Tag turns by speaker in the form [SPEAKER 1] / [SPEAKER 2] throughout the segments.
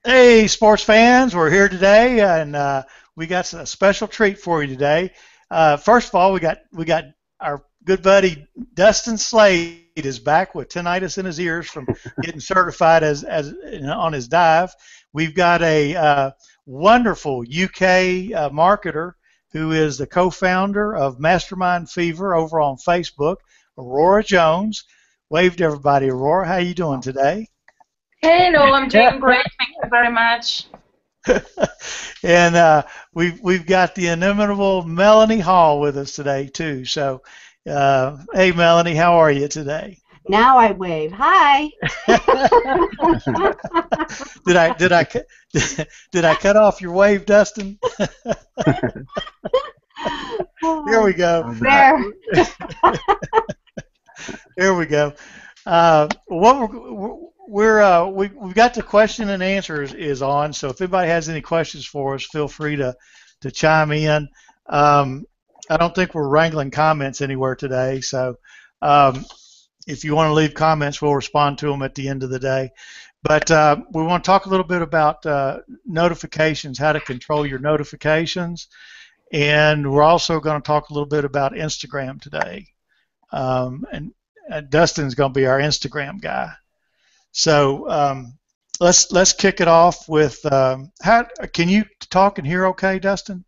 [SPEAKER 1] Hey, sports fans, we're here today, and we got a special treat for you today. First of all, we got our good buddy Dustin Slade is back with tinnitus in his ears from getting certified as on his dive. We've got a wonderful UK marketer who is the co-founder of Mastermind Fever over on Facebook, Aurora Jones. Wave to everybody, Aurora. How you doing today?
[SPEAKER 2] Hello, I'm doing great. Thank you very much.
[SPEAKER 1] And we've got the inimitable Melanie Hall with us today too. So, hey Melanie, how are you today?
[SPEAKER 3] Now I wave. Hi.
[SPEAKER 1] Did I cut off your wave, Dustin? Here we go.
[SPEAKER 3] There.
[SPEAKER 1] There we go. We've got the question and answers is on. So if anybody has any questions for us, feel free to chime in. I don't think we're wrangling comments anywhere today. So if you want to leave comments, we'll respond to them at the end of the day. But we want to talk a little bit about notifications, how to control your notifications, and we're also going to talk a little bit about Instagram today. And Dustin's going to be our Instagram guy. So let's kick it off with how can you talk and hear okay, Dustin?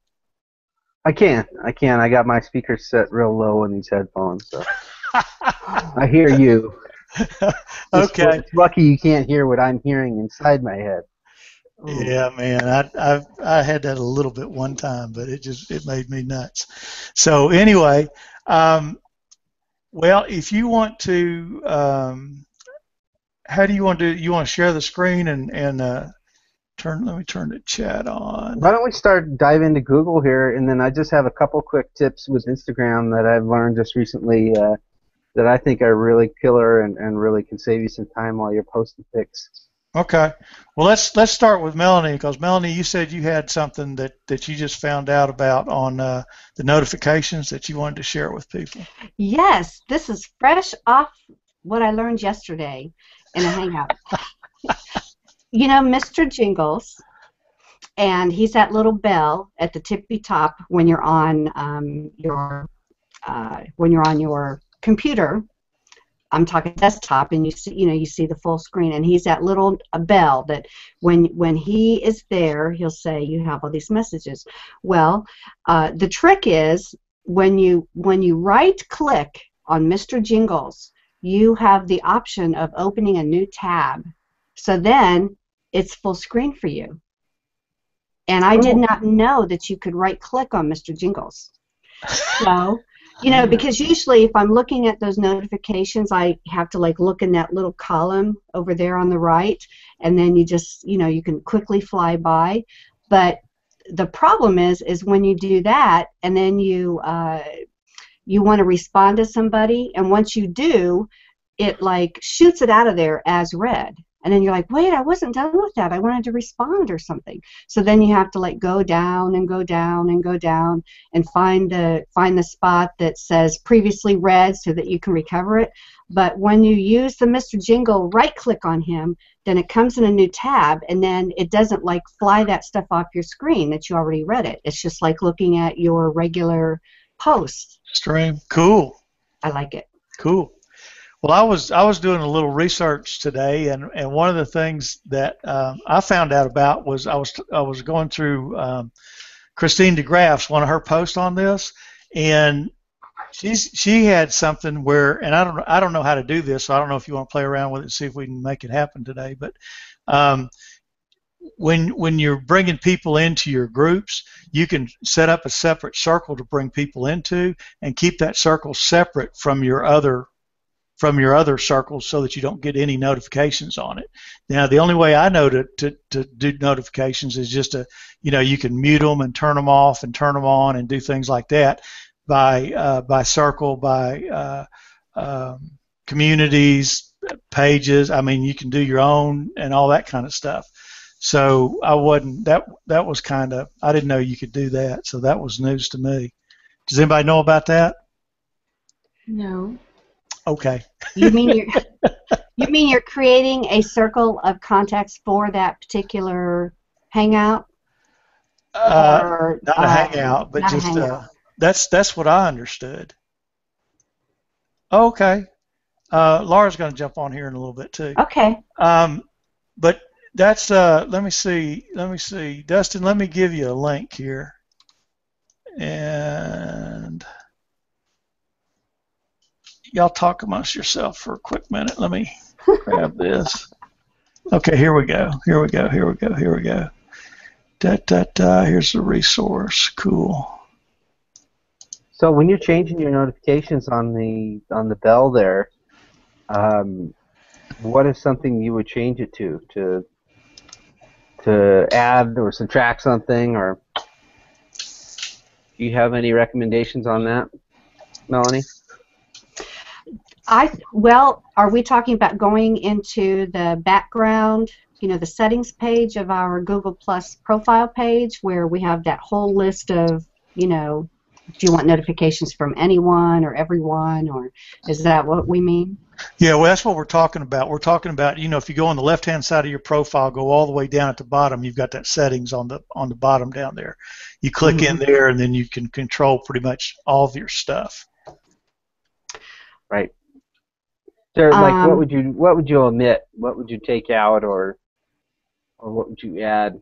[SPEAKER 4] I can. I got my speakers set real low in these headphones, so I hear you.
[SPEAKER 1] Okay.
[SPEAKER 4] It's lucky you can't hear what I'm hearing inside my head.
[SPEAKER 1] Ooh. Yeah, man. I had that a little bit one time, but it made me nuts. So anyway, well, if you want to, how do you want to do? You want to share the screen and let me turn the chat on.
[SPEAKER 4] Why don't we dive into Google here, and then I just have a couple quick tips with Instagram that I've learned just recently that I think are really killer and really can save you some time while you're posting pics.
[SPEAKER 1] Okay. Well, let's start with Melanie, because Melanie, you said you had something that you just found out about on the notifications that you wanted to share with people.
[SPEAKER 3] Yes, this is fresh off what I learned yesterday in a hangout. You know Mr. Jingles, and he's that little bell at the tippy top when you're on your computer. I'm talking desktop, and you see the full screen, and he's that little bell that when he is there, he'll say you have all these messages. Well, the trick is when you right click on Mr. Jingles, you have the option of opening a new tab. So then it's full screen for you. And I did not know that you could right click on Mr. Jingles. So, because usually if I'm looking at those notifications, I have to look in that little column over there on the right, and then you just, you can quickly fly by. But the problem is when you do that, and then you want to respond to somebody, and once you do, it shoots it out of there as read. And then you're like, wait, I wasn't done with that. I wanted to respond or something. So then you have to go down and go down and go down and find the spot that says previously read so that you can recover it. But when you use the Mr. Jingle, right click on him, then it comes in a new tab, and then it doesn't fly that stuff off your screen that you already read it. It's just like looking at your regular post.
[SPEAKER 1] Stream. Cool.
[SPEAKER 3] I like it.
[SPEAKER 1] Cool. Well, I was doing a little research today, and one of the things that I found out about was I was going through Christine DeGraff's one of her posts on this, and she had something where, and I don't know how to do this, so I don't know if you want to play around with it and see if we can make it happen today, but when you're bringing people into your groups, you can set up a separate circle to bring people into, and keep that circle separate from your other circles so that you don't get any notifications on it. Now, the only way I know to do notifications is just you can mute them and turn them off and turn them on and do things like that by circle, by communities, pages. I mean, you can do your own and all that kind of stuff. So that was kind of, I didn't know you could do that, so that was news to me. Does anybody know about that?
[SPEAKER 2] No.
[SPEAKER 1] Okay.
[SPEAKER 3] You mean You mean you're creating a circle of contacts for that particular hangout? Or,
[SPEAKER 1] not a hangout, but
[SPEAKER 3] not a
[SPEAKER 1] just
[SPEAKER 3] hangout.
[SPEAKER 1] that's what I understood. Okay. Laura's going to jump on here in a little bit too.
[SPEAKER 3] Okay.
[SPEAKER 1] But that's let me see. Dustin, let me give you a link here. And y'all talk amongst yourself for a quick minute. Let me grab this. Okay, here we go. Here's the resource. Cool.
[SPEAKER 4] So when you're changing your notifications on the bell there, what is something you would change it to add or subtract something, or do you have any recommendations on that, Melanie?
[SPEAKER 3] Well, are we talking about going into the background, the settings page of our Google Plus profile page where we have that whole list of, do you want notifications from anyone or everyone, or is that what we mean?
[SPEAKER 1] Yeah, well, that's what we're talking about. We're talking about, if you go on the left-hand side of your profile, go all the way down at the bottom, you've got that settings on the bottom down there. You click in there, and then you can control pretty much all of your stuff.
[SPEAKER 4] Right. So, like, what would you omit? What would you take out, or what would you add?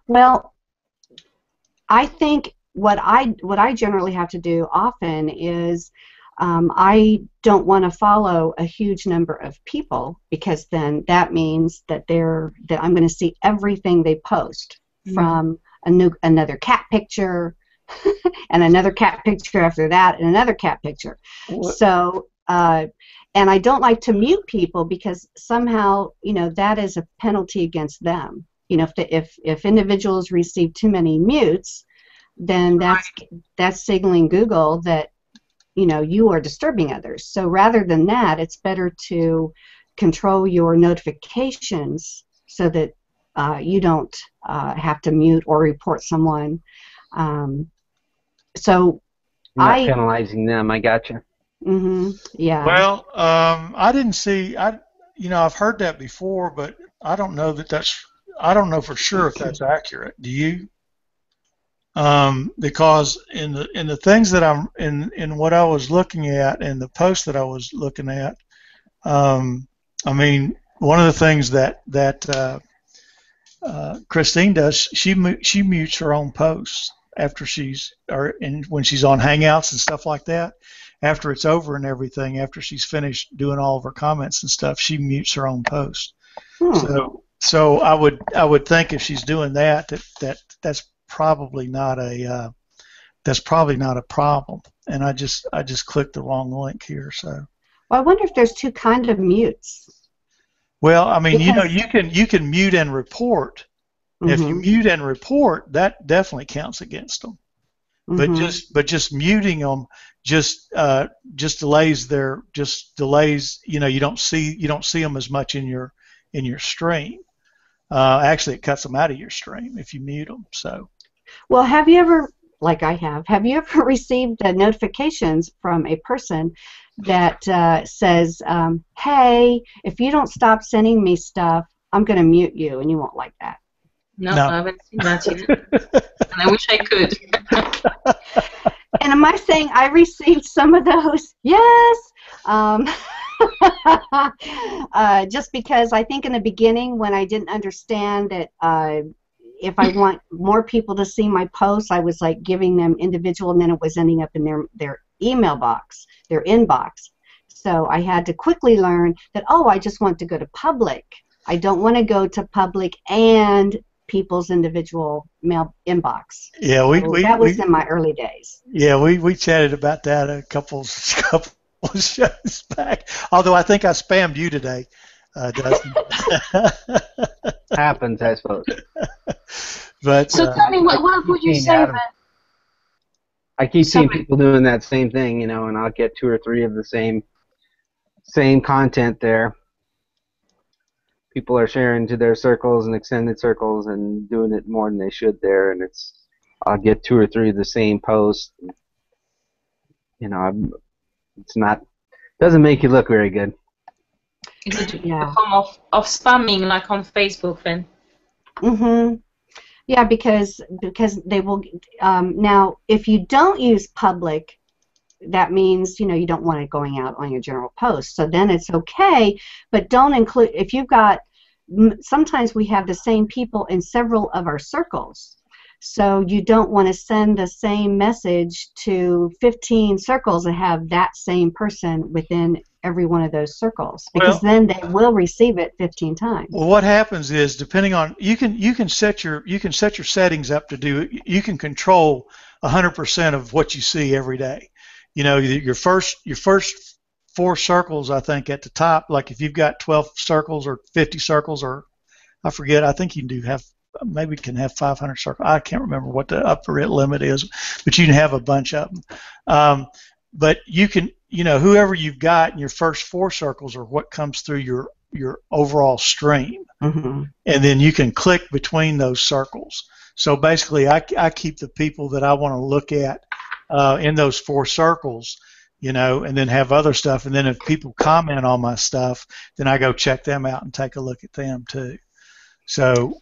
[SPEAKER 3] Well, I think what I generally have to do often is I don't want to follow a huge number of people, because then that means that I'm going to see everything they post, from another cat picture and another cat picture after that and another cat picture.
[SPEAKER 1] What?
[SPEAKER 3] So and I don't like to mute people, because somehow that is a penalty against them. If individuals receive too many mutes, then that's signaling Google that you are disturbing others. So rather than that, it's better to control your notifications so that you don't have to mute or report someone. So
[SPEAKER 4] Not penalizing them. I gotcha.
[SPEAKER 3] Yeah.
[SPEAKER 1] Well, I didn't see. I've heard that before, but I don't know I don't know for sure if that's accurate. Do you? Because in the things that I'm in what I was looking at, and the post that I was looking at, I mean, one of the things that Christine does, she mutes her own posts after when she's on Hangouts and stuff like that. After it's over and everything, after she's finished doing all of her comments and stuff, she mutes her own post. So I would think if she's doing that's probably not a problem. And I just clicked the wrong link here. So.
[SPEAKER 3] Well, I wonder if there's two kinds of mutes.
[SPEAKER 1] Well, I mean, you can mute and report. If you mute and report, that definitely counts against them. But just muting them just delays you don't see them as much in your stream. Actually, it cuts them out of your stream if you mute them. So.
[SPEAKER 3] Well, have you ever received notifications from a person that says, "Hey, if you don't stop sending me stuff, I'm going to mute you," and you won't like that?
[SPEAKER 2] No, I haven't seen that yet. And I wish I could.
[SPEAKER 3] And am I saying I received some of those? Yes. Just because I think in the beginning, when I didn't understand that if I want more people to see my posts, I was like giving them individual, and then it was ending up in their email box, their inbox. So I had to quickly learn that, I just want to go to public. I don't want to go to public and people's individual mail inbox.
[SPEAKER 1] Yeah,
[SPEAKER 3] that was in my early days.
[SPEAKER 1] Yeah, we chatted about that a couple shows back. Although I think I spammed you today, Dustin.
[SPEAKER 4] Happens, I suppose.
[SPEAKER 2] But so tell me, what would you say then?
[SPEAKER 4] I keep seeing people doing that same thing, and I'll get 2 or 3 of the same content there. People are sharing to their circles and extended circles and doing it more than they should there, and I'll get 2 or 3 of the same posts. It's not, doesn't make you look very good.
[SPEAKER 2] Is it
[SPEAKER 3] Yeah.
[SPEAKER 2] a form of spamming like on Facebook then?
[SPEAKER 3] Mm-hmm. Yeah, because they will. Now, if you don't use public, that means you don't want it going out on your general post. So then it's okay, but don't include if you've got. Sometimes we have the same people in several of our circles. So you don't want to send the same message to 15 circles and have that same person within every one of those circles, because then they will receive it 15 times.
[SPEAKER 1] Well, what happens is, depending on you can set your settings up to do. You can control 100% of what you see every day. Your first 4 circles, I think, at the top. Like if you've got 12 circles or 50 circles, or I forget. I think you can have 500 circles. I can't remember what the upper limit is, but you can have a bunch of them. But you can, whoever you've got in your first 4 circles are what comes through your overall stream,
[SPEAKER 3] Mm-hmm.
[SPEAKER 1] and then you can click between those circles. So basically, I keep the people that I want to look at in those 4 circles, and then have other stuff. And then if people comment on my stuff, then I go check them out and take a look at them too. So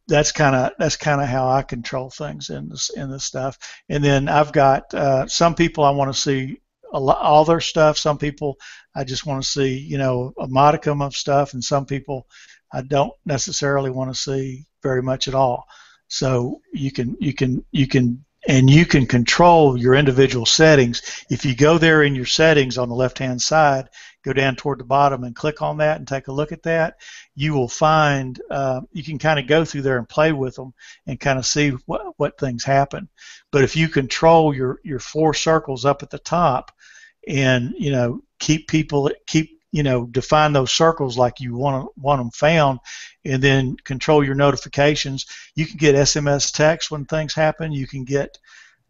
[SPEAKER 1] that's kind of how I control things in this stuff. And then I've got some people I want to see all their stuff. Some people I just want to see a modicum of stuff, and some people I don't necessarily want to see very much at all. So you can control your individual settings. If you go there in your settings on the left-hand side, go down toward the bottom and click on that and take a look at that, you will find you can kind of go through there and play with them and kind of see what things happen. But if you control your 4 circles up at the top and define those circles like you want them found, and then control your notifications. You can get SMS text when things happen. You can get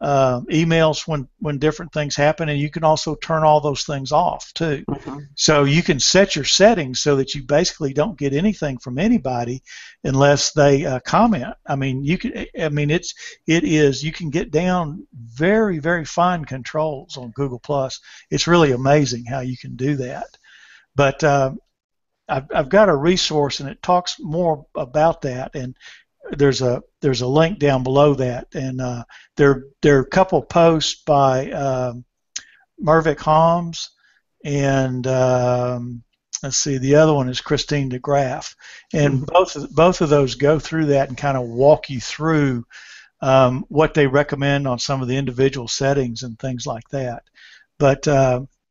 [SPEAKER 1] emails when different things happen, and you can also turn all those things off too.
[SPEAKER 3] Mm-hmm.
[SPEAKER 1] So you can set your settings so that you basically don't get anything from anybody unless they comment. You can get down very, very fine controls on GooglePlus. It's really amazing how you can do that. But I've got a resource, and it talks more about that. And there's a link down below that, and there are a couple posts by Mervik Holmes, and let's see, the other one is Christine DeGraff, and both of those go through that and kind of walk you through what they recommend on some of the individual settings and things like that. But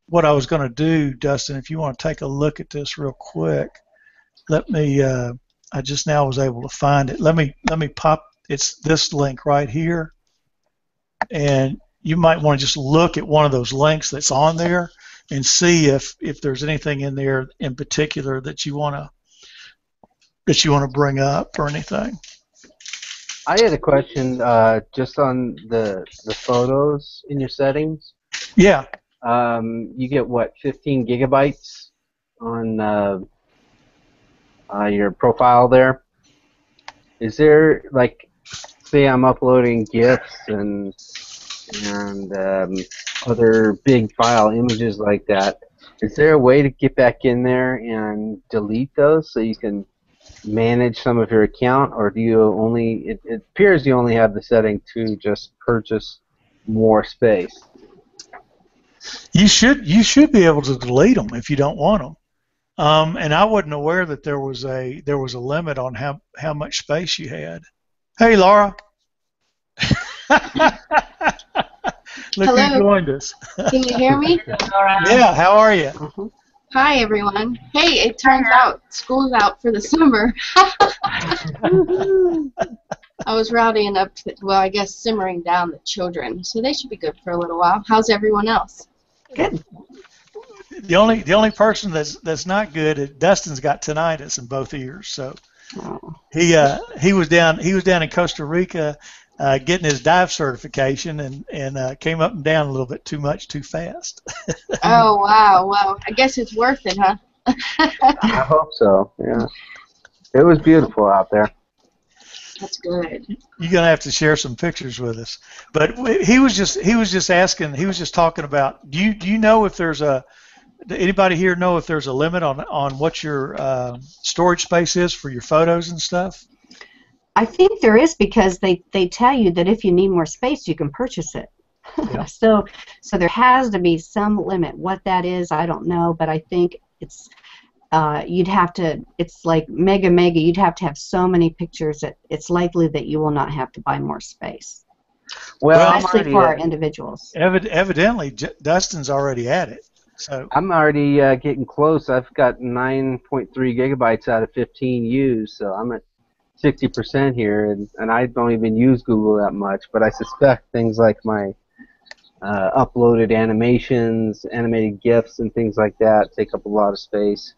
[SPEAKER 1] what I was going to do, Dustin, if you want to take a look at this real quick, let me. I just now was able to find it. Let me pop. It's this link right here, and you might want to just look at one of those links that's on there and see if there's anything in there in particular that you want to bring up or anything.
[SPEAKER 4] I had a question just on the photos in your settings.
[SPEAKER 1] Yeah.
[SPEAKER 4] You get what, 15 gigabytes on your profile there? Is there, like, say I'm uploading GIFs and other big file images like that, is there a way to get back in there and delete those so you can manage some of your account, or do you only, it appears you only have the setting to just purchase more space?
[SPEAKER 1] You should be able to delete them if you don't want them. And I wasn't aware that there was a limit on how much space you had. Hey, Laura. Look
[SPEAKER 5] Hello.
[SPEAKER 1] who joined us.
[SPEAKER 5] Can you hear me?
[SPEAKER 1] Yeah, how are you?
[SPEAKER 5] Hi, everyone. Hey, it turns out school's out for the summer. I was rowdying up, well, I guess simmering down the children, so they should be good for a little while. How's everyone else?
[SPEAKER 3] Good.
[SPEAKER 1] The only person that's not good is Dustin's got tinnitus in both ears, so he was down in Costa Rica getting his dive certification and came up and down a little bit too much too fast.
[SPEAKER 5] Oh, wow. Well, I guess it's worth it, huh?
[SPEAKER 4] I hope so. Yeah, it was beautiful out there.
[SPEAKER 5] That's good.
[SPEAKER 1] You're gonna have to share some pictures with us. But he was just talking about. Do you know if there's anybody here know if there's a limit on what your storage space is for your photos and stuff?
[SPEAKER 3] I think there is, because they tell you that if you need more space, you can purchase it.
[SPEAKER 1] Yeah.
[SPEAKER 3] So there has to be some limit. What that is, I don't know, but I think it's you'd have to. It's like mega. You'd have to have so many pictures that it's likely that you will not have to buy more space.
[SPEAKER 4] Well,
[SPEAKER 3] Especially for our individuals.
[SPEAKER 1] Evidently, Dustin's already at it. So
[SPEAKER 4] I'm already getting close. I've got 9.3 gigabytes out of 15 used, so I'm at 60% here, and I don't even use Google that much, but I suspect things like my uploaded animations, animated GIFs, and things like that take up a lot of space.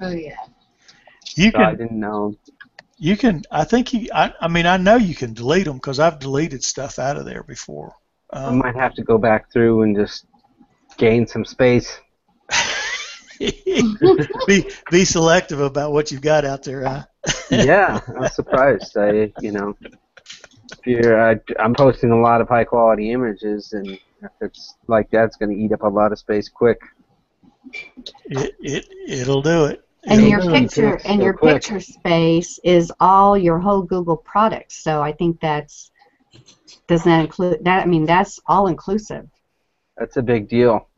[SPEAKER 5] Oh yeah.
[SPEAKER 4] I didn't know.
[SPEAKER 1] You can. I think I mean, I know you can delete them because I've deleted stuff out of there before.
[SPEAKER 4] I might have to go back through and just gain some space.
[SPEAKER 1] be selective about what you've got out there, huh?
[SPEAKER 4] Yeah, I'm surprised. If I'm posting a lot of high quality images, and if it's like that, it's going to eat up a lot of space quick.
[SPEAKER 1] It'll do it.
[SPEAKER 3] And your picture space is all your whole Google products. So I think does that include that? I mean, that's all inclusive.
[SPEAKER 4] That's a big deal.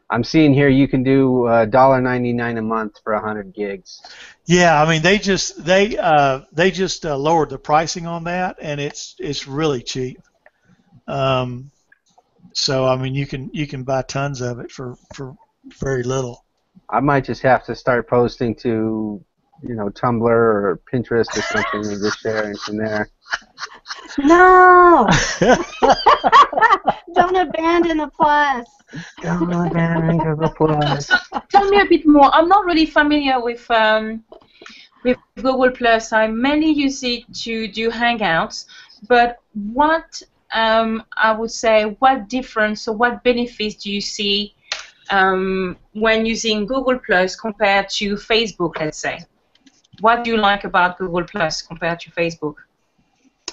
[SPEAKER 4] I'm seeing here you can do $1.99 a month for 100 gigs.
[SPEAKER 1] Yeah, I mean they just lowered the pricing on that, and it's really cheap. So I mean you can buy tons of it for very little.
[SPEAKER 4] I might just have to start posting to, Tumblr or Pinterest or something and just sharing from there.
[SPEAKER 3] No! Don't abandon the Plus.
[SPEAKER 4] Don't abandon Google Plus.
[SPEAKER 2] Tell me a bit more. I'm not really familiar with Google Plus. I mainly use it to do Hangouts, but what I would say, what difference or what benefits do you see when using Google Plus compared to Facebook, let's say? What do you like about Google Plus compared to Facebook?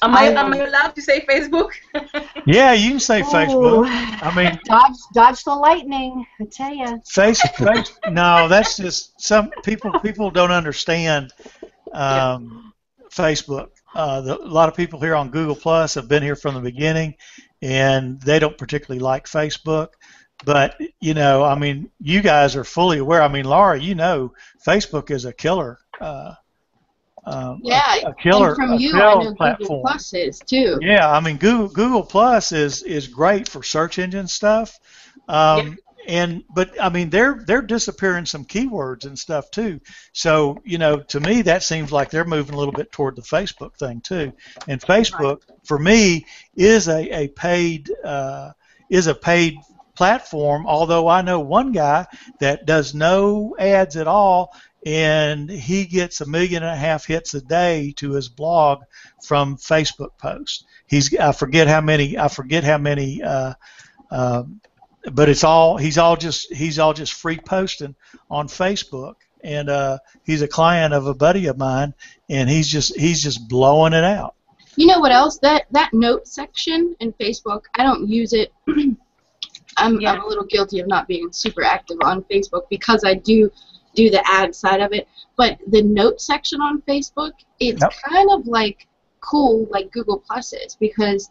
[SPEAKER 2] Am I allowed to say Facebook?
[SPEAKER 1] Yeah, you can say Facebook. I mean,
[SPEAKER 3] dodge the lightning. I tell you.
[SPEAKER 1] Facebook. No, that's just some people don't understand Facebook. A lot of people here on Google Plus have been here from the beginning, and they don't particularly like Facebook. But I mean, you guys are fully aware. I mean, Laura, Facebook is a killer.
[SPEAKER 5] Yeah,
[SPEAKER 1] a killer,
[SPEAKER 5] and from you,
[SPEAKER 1] I
[SPEAKER 5] I know
[SPEAKER 1] platform.
[SPEAKER 5] Google Plus is too.
[SPEAKER 1] Yeah, I mean, Google Plus is great for search engine stuff. But I mean, they're disappearing some keywords and stuff too. So to me, that seems like they're moving a little bit toward the Facebook thing too. And Facebook, for me, is a paid platform. Although I know one guy that does no ads at all, and he gets 1.5 million hits a day to his blog from Facebook posts. I forget how many. But he's all just free posting on Facebook, and he's a client of a buddy of mine, and he's just blowing it out.
[SPEAKER 5] You know what else? That note section in Facebook, I don't use it. I'm a little guilty of not being super active on Facebook because I do the ad side of it. But the note section on Facebook, it's kind of like cool, like Google Plus is, because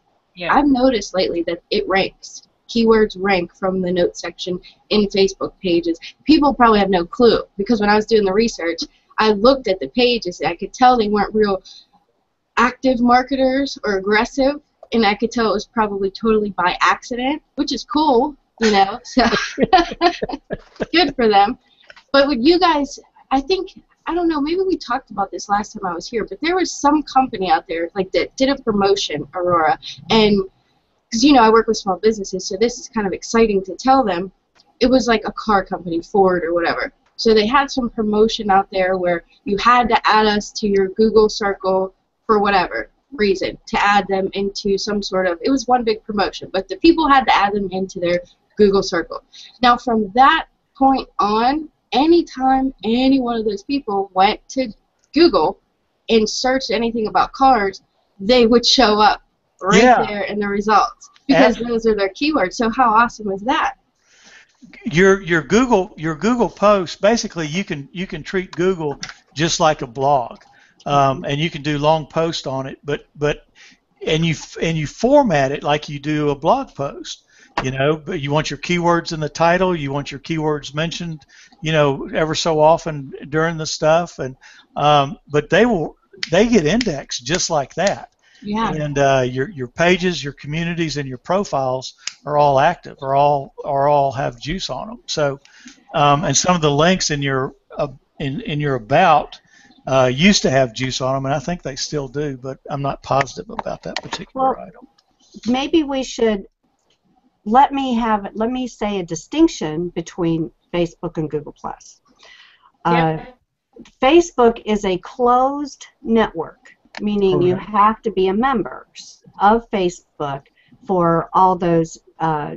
[SPEAKER 5] I've noticed lately that it ranks. Keywords rank from the note section in Facebook pages. People probably have no clue, because when I was doing the research, I looked at the pages and I could tell they weren't real active marketers or aggressive, and I could tell it was probably totally by accident, which is cool, so good for them. But with you guys, I don't know, maybe we talked about this last time I was here, but there was some company out there that did a promotion, Aurora, and because I work with small businesses, so this is kind of exciting to tell them. It was like a car company, Ford or whatever. So they had some promotion out there where you had to add us to your Google circle for whatever reason, to add them into some sort of, it was one big promotion, but the people had to add them into their Google circle. Now from that point on, anytime any one of those people went to Google and searched anything about cars, they would show up right there in the results, because those are their keywords. So how awesome is that?
[SPEAKER 1] your Google posts, basically you can treat Google just like a blog, and you can do long posts on it, but and you format it like you do a blog post, but you want your keywords in the title, you want your keywords mentioned, ever so often during the stuff, and but they get indexed just like that.
[SPEAKER 5] Yeah.
[SPEAKER 1] And your pages, your communities, and your profiles are all active, or all have juice on them. So, and some of the links in your about used to have juice on them, and I think they still do, but I'm not positive about that particular item.
[SPEAKER 3] Maybe we should let me say a distinction between Facebook and Google+. Facebook is a closed network, meaning you have to be a member of Facebook for all those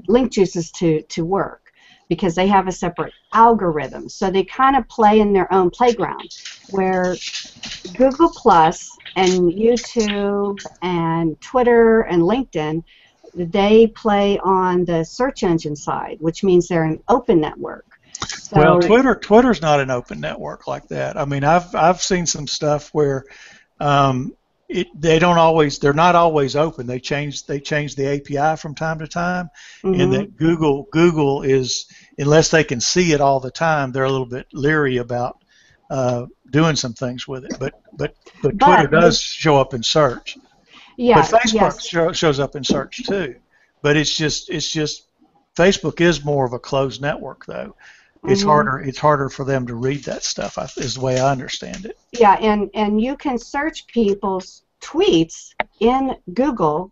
[SPEAKER 3] link juices to work, because they have a separate algorithm. So they kind of play in their own playground, where Google Plus and YouTube and Twitter and LinkedIn, they play on the search engine side, which means they're an open network. So,
[SPEAKER 1] well, Twitter's not an open network like that. I mean, I've seen some stuff where they're not always open. They change the API from time to time, and that Google is, unless they can see it all the time, they're a little bit leery about doing some things with it. But Twitter does show up in search.
[SPEAKER 3] Yeah.
[SPEAKER 1] But Facebook shows up in search too. But it's just Facebook is more of a closed network though. It's harder for them to read that stuff, is the way I understand it.
[SPEAKER 3] Yeah, and you can search people's tweets in Google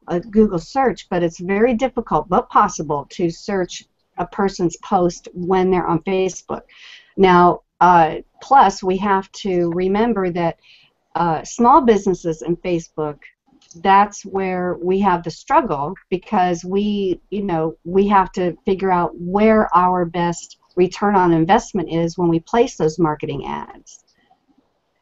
[SPEAKER 3] search, but it's very difficult but possible to search a person's post when they're on Facebook. Now, plus we have to remember that small businesses in Facebook, that's where we have the struggle, because we have to figure out where our best return on investment is when we place those marketing ads.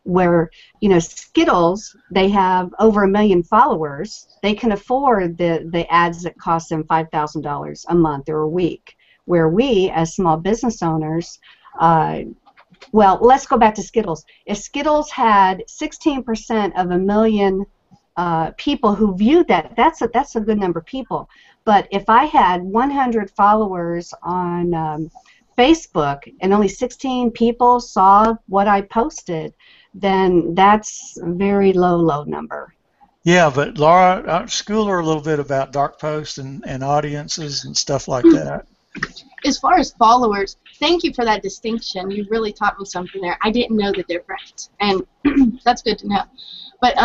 [SPEAKER 3] Where, Skittles, they have over 1 million followers. They can afford the ads that cost them $5,000 a month or a week. Where we, as small business owners, well, let's go back to Skittles. If Skittles had 16% of 1 million people who viewed that, that's a good number of people. But if I had 100 followers on Facebook and only 16 people saw what I posted, then that's a very low number.
[SPEAKER 1] Yeah, but Laura, school her a little bit about dark posts and audiences and stuff like that.
[SPEAKER 5] As far as followers, thank you for that distinction. You really taught me something there. I didn't know the difference, and that's good to know. But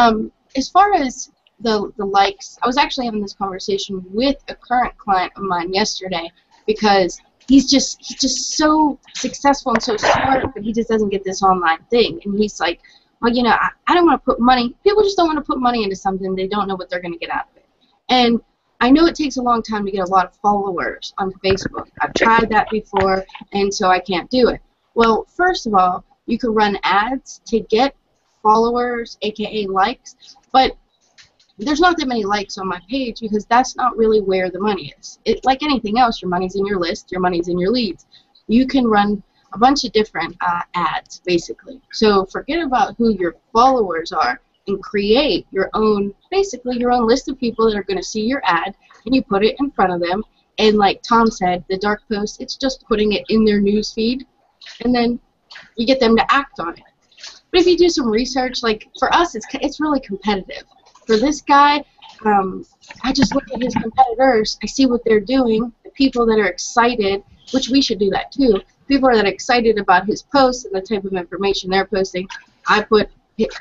[SPEAKER 5] as far as the likes, I was actually having this conversation with a current client of mine yesterday, because he's just so successful and so smart, but he just doesn't get this online thing. And he's like, well, I don't want to put money. People just don't want to put money into something they don't know what they're going to get out of it. And I know it takes a long time to get a lot of followers on Facebook. I've tried that before, and so I can't do it. Well, first of all, you can run ads to get followers, aka likes, but there's not that many likes on my page, because that's not really where the money is. Like anything else, your money's in your list, your money's in your leads. You can run a bunch of different ads, basically. So forget about who your followers are and create your own, basically your own list of people that are going to see your ad, and you put it in front of them. And like Tom said, the dark post, it's just putting it in their news feed, and then you get them to act on it. But if you do some research, like for us, it's really competitive. For this guy, I just look at his competitors, I see what they're doing, the people that are excited, which we should do that too. People that are excited about his posts and the type of information they're posting. I put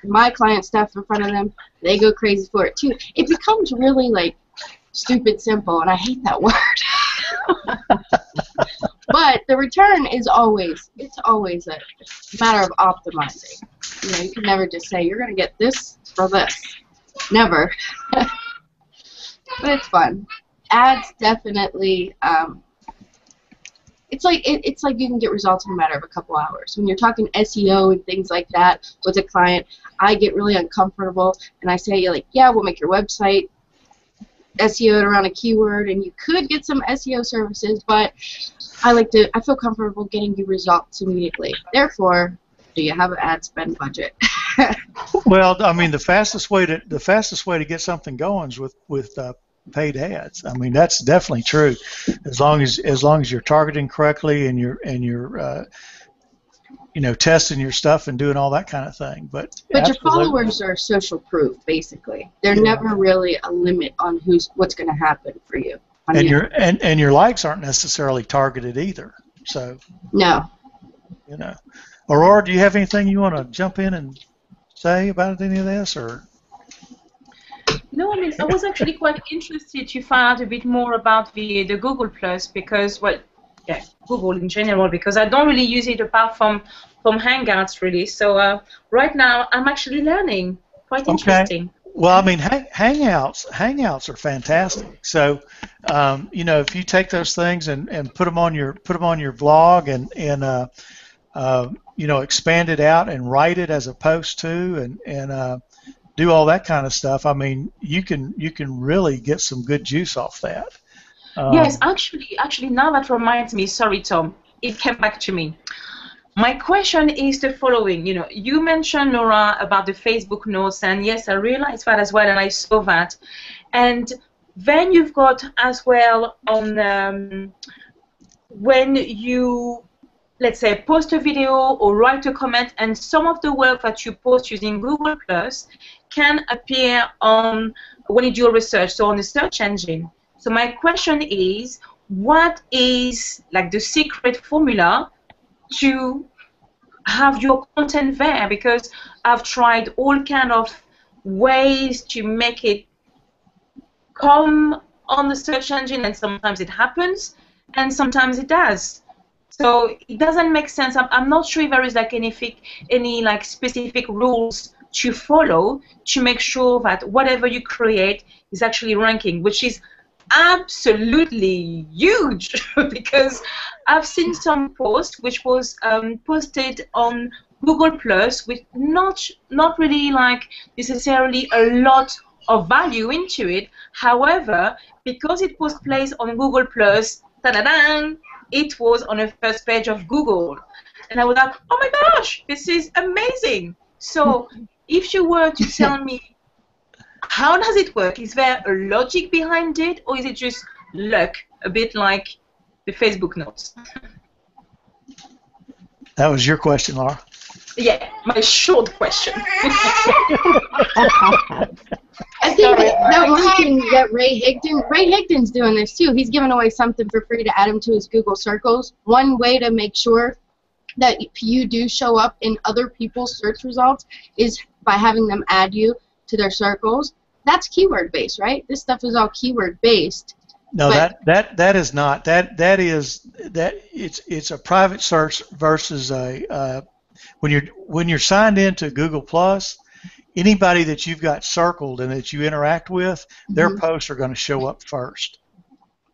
[SPEAKER 5] my client stuff in front of them, they go crazy for it too. It becomes really like stupid simple, and I hate that word. But the return is always a matter of optimizing. You can never just say you're going to get this for this. Never. But it's fun. Ads definitely. It's like you can get results in a matter of a couple hours. When you're talking SEO and things like that with a client, I get really uncomfortable, and I say, yeah, we'll make your website SEO'd around a keyword, and you could get some SEO services, but I feel comfortable getting you results immediately. Therefore, do you have an ad spend budget?
[SPEAKER 1] Well, I mean, the fastest way to get something going is with paid ads. I mean, that's definitely true. As long as you're targeting correctly and you're testing your stuff and doing all that kind of thing. But
[SPEAKER 5] your followers are social proof, basically. They're never really a limit on what's going to happen for you.
[SPEAKER 1] And your likes aren't necessarily targeted either. So
[SPEAKER 5] no.
[SPEAKER 1] Aurora, do you have anything you want to jump in and say about any of this, or?
[SPEAKER 2] No, I mean, I was actually quite interested to find out a bit more about the GooglePlus because, Google in general, because I don't really use it apart from Hangouts, really. So right now, I'm actually learning. Quite interesting.
[SPEAKER 1] Well, I mean, Hangouts are fantastic. So, if you take those things and put them on your blog and expand it out and write it as a post too, and do all that kind of stuff. I mean, you can really get some good juice off that.
[SPEAKER 2] Yes, actually, now that reminds me. Sorry, Tom, it came back to me. My question is the following. You mentioned, Laura, about the Facebook notes, and yes, I realized that as well, and I saw that. And then you've got as well on when you, let's say, post a video or write a comment, and some of the work that you post using Google Plus can appear on when you do a research, so on the search engine. So my question is, what is like the secret formula to have your content there? Because I've tried all kind of ways to make it come on the search engine, and sometimes it happens, and sometimes it does. So it doesn't make sense. I'm not sure if there is like any like specific rules to follow to make sure that whatever you create is actually ranking, which is absolutely huge because I've seen some posts which was posted on Google Plus with not really like necessarily a lot of value into it. However, because it was placed on Google Plus, ta-da-dang, it was on the first page of Google. And I was like, oh my gosh, this is amazing. So if you were to tell me, how does it work? Is there a logic behind it, or is it just luck, a bit like the Facebook notes?
[SPEAKER 1] That was your question, Laura.
[SPEAKER 2] Yeah, my short question.
[SPEAKER 5] I think that one thing that Ray Higdon's doing this too. He's giving away something for free to add him to his Google Circles. One way to make sure that you do show up in other people's search results is by having them add you to their circles. That's keyword based, right? This stuff is all keyword based.
[SPEAKER 1] No, that is not. That is it's a private search versus a when you're signed into Google Plus, anybody that you've got circled and that you interact with, their posts are going to show up first.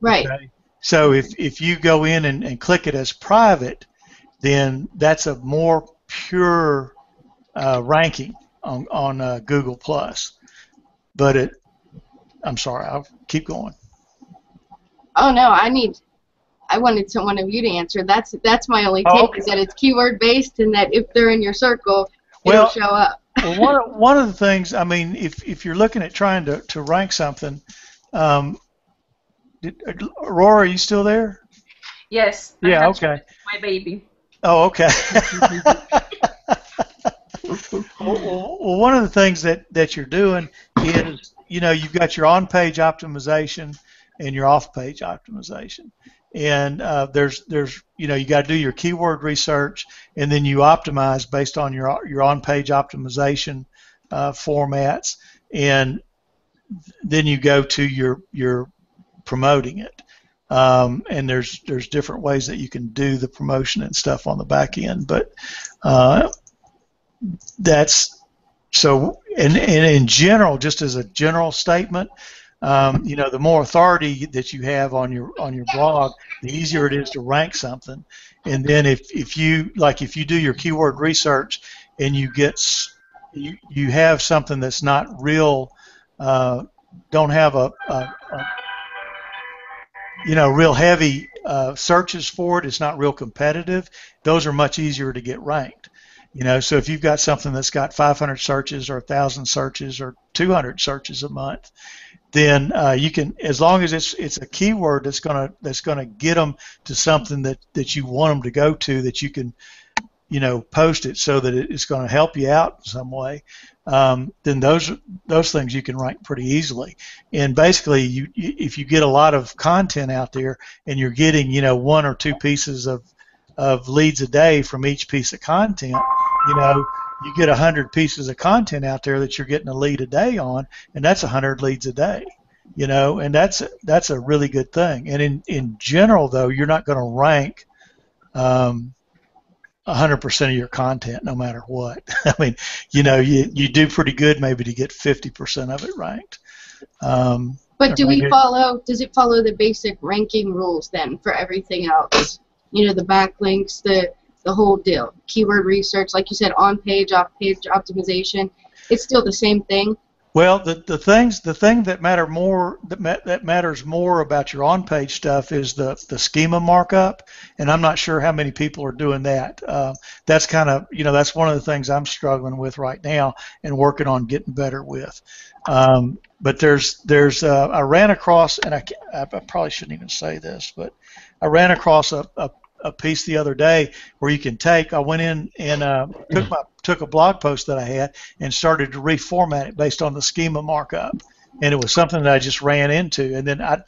[SPEAKER 5] Right.
[SPEAKER 1] Okay? So if you go in and click it as private, then that's a more pure ranking on Google Plus. But I'm sorry, I'll keep going.
[SPEAKER 5] Oh no, I wanted one of you to answer. That's my only take, is that it's keyword based, and that if they're in your circle, it'll show up.
[SPEAKER 1] Well, one of the things, I mean, if you're looking at trying to rank something, Aurora, are you still there?
[SPEAKER 2] Yes.
[SPEAKER 1] Yeah. Okay.
[SPEAKER 2] My baby.
[SPEAKER 1] Oh, okay. Well, one of the things that you're doing is, you've got your on-page optimization and your off-page optimization, and there's you got to do your keyword research, and then you optimize based on your on-page optimization formats, and then you go to your promoting it, and there's different ways that you can do the promotion and stuff on the back end, but that's so. And in general, just as a general statement, the more authority that you have on your blog, the easier it is to rank something. And then if you do your keyword research and you have something that's not real don't have a real heavy searches for it, it's not real competitive, those are much easier to get ranked. So if you've got something that's got 500 searches or 1,000 searches or 200 searches a month, then you can, as long as it's a keyword that's gonna get them to something that you want them to go to, that you can post it so that it's going to help you out in some way, then those things you can rank pretty easily. And basically, if you get a lot of content out there and you're getting 1 or 2 pieces of leads a day from each piece of content, you get 100 pieces of content out there that you're getting a lead a day on, and that's 100 leads a day. And that's a really good thing. And in general, though, you're not going to rank 100% of your content, no matter what. I mean, you do pretty good maybe to get 50% of it ranked.
[SPEAKER 5] But does it follow the basic ranking rules then for everything else? The backlinks, the whole deal. Keyword research, like you said, on-page, off-page optimization. It's still the same thing.
[SPEAKER 1] Well, the thing that matters more about your on-page stuff is the schema markup, and I'm not sure how many people are doing that. That's kind of that's one of the things I'm struggling with right now and working on getting better with. But there's I ran across, and I probably shouldn't even say this, but I ran across a piece the other day where you can I went in and took a blog post that I had and started to reformat it based on the schema markup, and it was something that I just ran into, and then I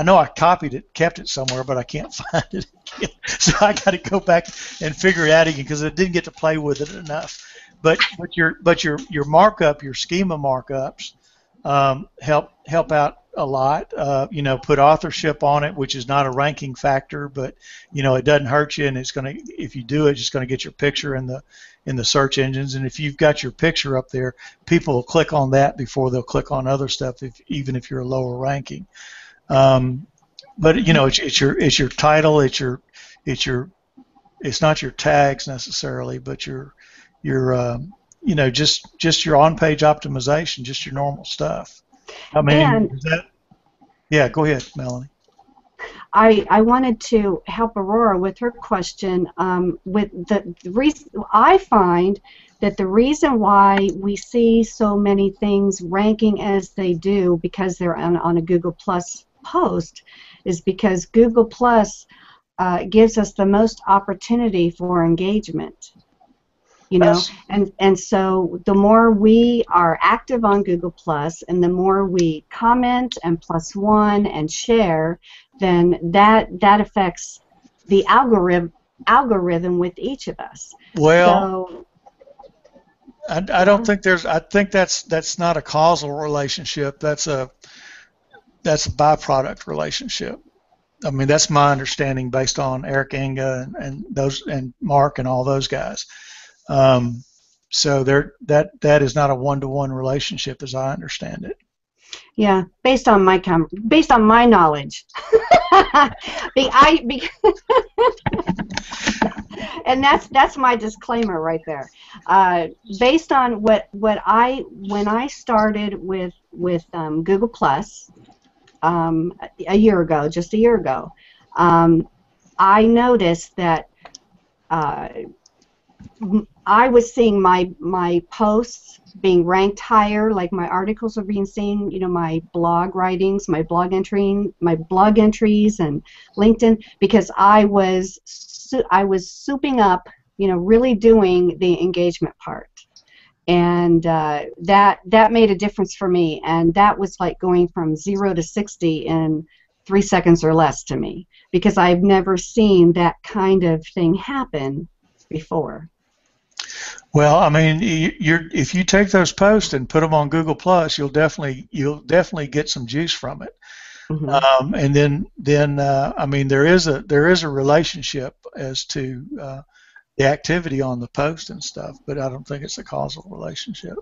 [SPEAKER 1] know I copied it, kept it somewhere, but I can't find it again. So I got to go back and figure it out again because I didn't get to play with it enough. But your markup, your schema markups help out a lot. Put authorship on it, which is not a ranking factor, but it doesn't hurt you, and it's going to, if you do it, it's going to get your picture in the search engines. And if you've got your picture up there, people will click on that before they'll click on other stuff, even if you're a lower ranking. But it's your title, it's not your tags necessarily, but just your on-page optimization, just your normal stuff. I mean, yeah, go ahead, Melanie.
[SPEAKER 3] I wanted to help Aurora with her question. With the reason I find that the reason why we see so many things ranking as they do because they're on a GooglePlus post is because GooglePlus gives us the most opportunity for engagement. And so the more we are active on Google Plus and the more we comment and +1 and share, then that affects the algorithm with each of us.
[SPEAKER 1] Well,
[SPEAKER 3] so,
[SPEAKER 1] I don't think I think that's not a causal relationship. That's a byproduct relationship. I mean, that's my understanding based on Eric Inga and Mark and all those guys. So that is not a one-to-one relationship as I understand it.
[SPEAKER 3] Yeah, based on my knowledge. And that's my disclaimer right there. Based on when I started with Google Plus a year ago, I noticed that I was seeing my posts being ranked higher, like my articles are being seen, my blog writings, my blog entries and LinkedIn, because I was souping up, really doing the engagement part, and that made a difference for me, and that was like going from 0 to 60 in 3 seconds or less to me, because I've never seen that kind of thing happen before.
[SPEAKER 1] Well, I mean, if you take those posts and put them on Google Plus, you'll definitely get some juice from it. Mm-hmm. And then I mean, there is a relationship as to the activity on the post and stuff, but I don't think it's a causal relationship.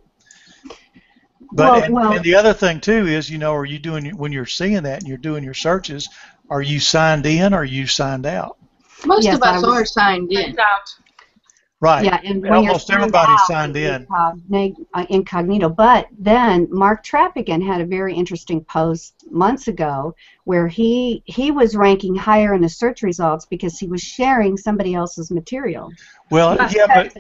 [SPEAKER 1] But and the other thing too is, are you doing, when you're seeing that and you're doing your searches, are you signed in or are you signed out?
[SPEAKER 5] Most of us are signed in.
[SPEAKER 1] Right.
[SPEAKER 3] Yeah, and when
[SPEAKER 1] Almost
[SPEAKER 3] you're
[SPEAKER 1] everybody signed in.
[SPEAKER 3] Incognito. But then Mark Trappigan had a very interesting post months ago where he was ranking higher in the search results because he was sharing somebody else's material.
[SPEAKER 1] Well, yeah,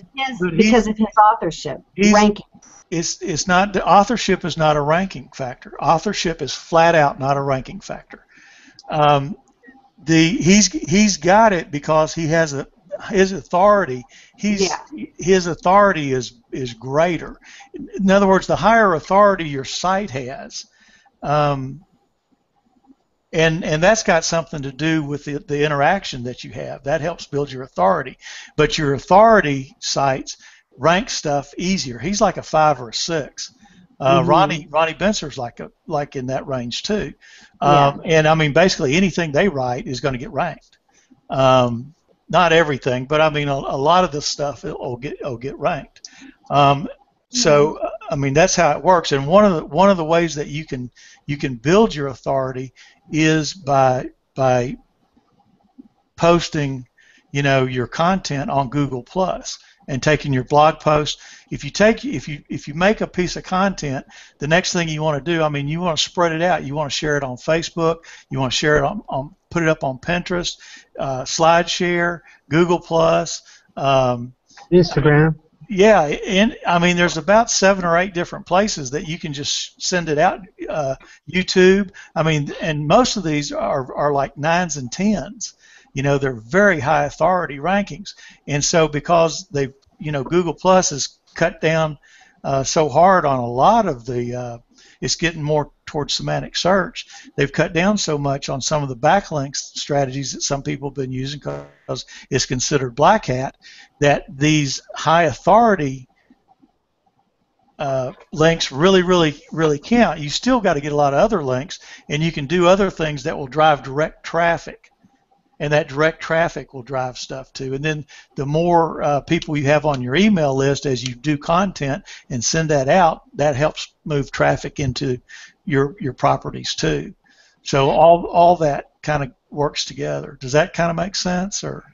[SPEAKER 3] because of his authorship ranking.
[SPEAKER 1] It's not, the authorship is not a ranking factor. Authorship is flat out not a ranking factor. He's got it because he has his authority. His authority is greater. In other words, the higher authority your site has, and that's got something to do with the interaction that you have. That helps build your authority. But your authority sites rank stuff easier. He's like a 5 or a 6. Ronnie Benser's like in that range too. And I mean, basically anything they write is going to get ranked. Not everything, but I mean a lot of the stuff will get ranked. So I mean that's how it works. And one of the ways that you can build your authority is by posting, your content on GooglePlus and taking your blog post. If you make a piece of content, the next thing you want to do, I mean, you want to spread it out. You want to share it on Facebook. You want to share it put it up on Pinterest, SlideShare, GooglePlus,
[SPEAKER 4] Instagram.
[SPEAKER 1] Yeah, and I mean, there's about 7 or 8 different places that you can just send it out. YouTube. I mean, and most of these are like 9s and 10s. They're very high authority rankings, and so because Google Plus has cut down so hard on a lot of it's getting more towards semantic search. They've cut down so much on some of the backlinks strategies that some people have been using because it's considered black hat, that these high authority links really count. You still got to get a lot of other links, and you can do other things that will drive direct traffic. And that direct traffic will drive stuff too. And then the more people you have on your email list as you do content and send that out, that helps move traffic into your properties too. So all that kind of works together. Does that kind of make sense? Or?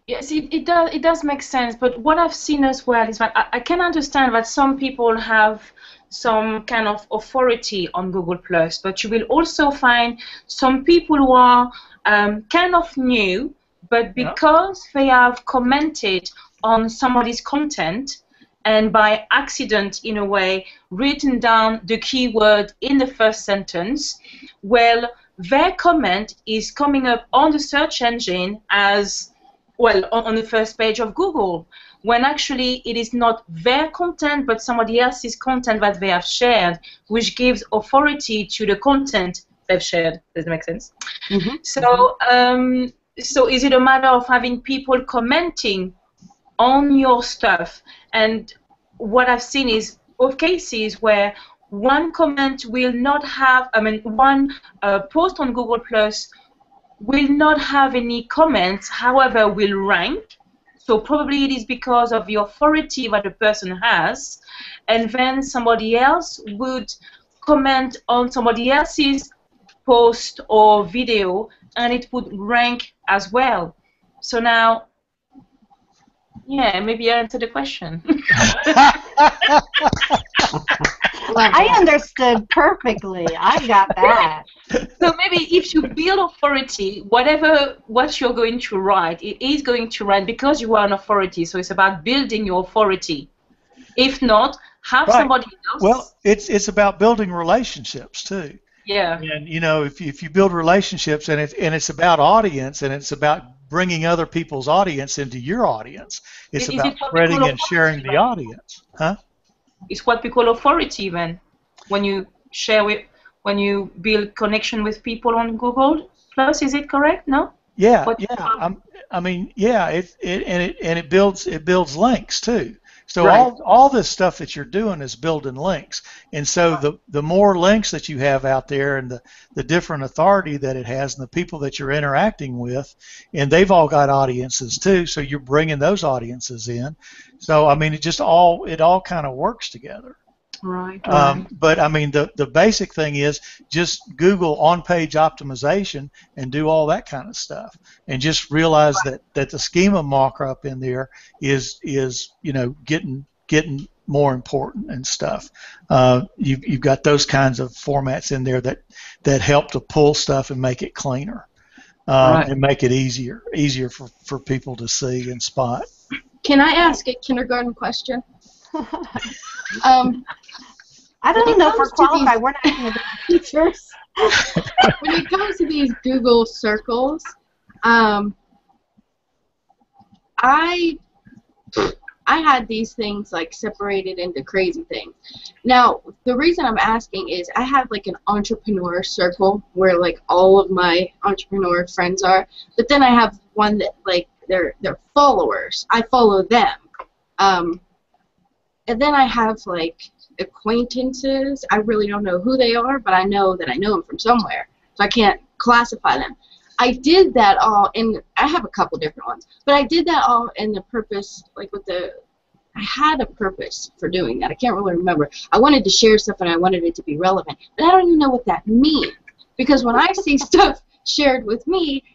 [SPEAKER 2] Yes, it does make sense. But what I've seen as well is that I can understand that some people have some kind of authority on Google+, but you will also find some people who are kind of new, but because they have commented on somebody's content and by accident, in a way, written down the keyword in the first sentence, well, their comment is coming up on the search engine as, well, on the first page of Google, when actually it is not their content, but somebody else's content that they have shared, which gives authority to the content they've shared. Does that make sense? So is it a matter of having people commenting on your stuff? And what I've seen is both cases where one comment will not have, one post on Google Plus will not have any comments, however will rank. So probably it is because of the authority that the person has, and then somebody else would comment on somebody else's post or video, and it would rank as well. So now, yeah, maybe I answered the question.
[SPEAKER 3] I understood perfectly. I got that.
[SPEAKER 2] So maybe if you build authority, what you're going to write, it is going to rank because you are an authority. So it's about building your authority. If not, have somebody else.
[SPEAKER 1] Well, it's about building relationships too.
[SPEAKER 2] Yeah.
[SPEAKER 1] And if you build relationships, and it's about audience, and it's about bringing other people's audience into your audience. It's about spreading and sharing the audience, huh?
[SPEAKER 2] It's what we call authority then. When you build connection with people on Google Plus, is it correct? No?
[SPEAKER 1] Yeah, it builds links too. So all this stuff that you're doing is building links, and so the more links that you have out there, and the different authority that it has, and the people that you're interacting with, and they've all got audiences too. So you're bringing those audiences in. So I mean, it all kind of works together.
[SPEAKER 2] Right.
[SPEAKER 1] But I mean, the basic thing is just Google on-page optimization and do all that kind of stuff, and just realize that the schema markup in there is getting more important and stuff. You've got those kinds of formats in there that help to pull stuff and make it cleaner, and make it easier for people to see and spot.
[SPEAKER 5] Can I ask a kindergarten question?
[SPEAKER 3] I don't know if we're qualified. We're not kindergarten teachers.
[SPEAKER 5] When it comes to these Google circles, I had these things like separated into crazy things. Now, the reason I'm asking is I have like an entrepreneur circle where like all of my entrepreneur friends are, but then I have one that like they're followers. I follow them. And then I have like acquaintances. I really don't know who they are, but I know that I know them from somewhere, so I can't classify them. I did that all, and I have a couple different ones, but I did that all in the purpose, like I had a purpose for doing that. I can't really remember. I wanted to share stuff and I wanted it to be relevant, but I don't even know what that means, because when I see stuff shared with me,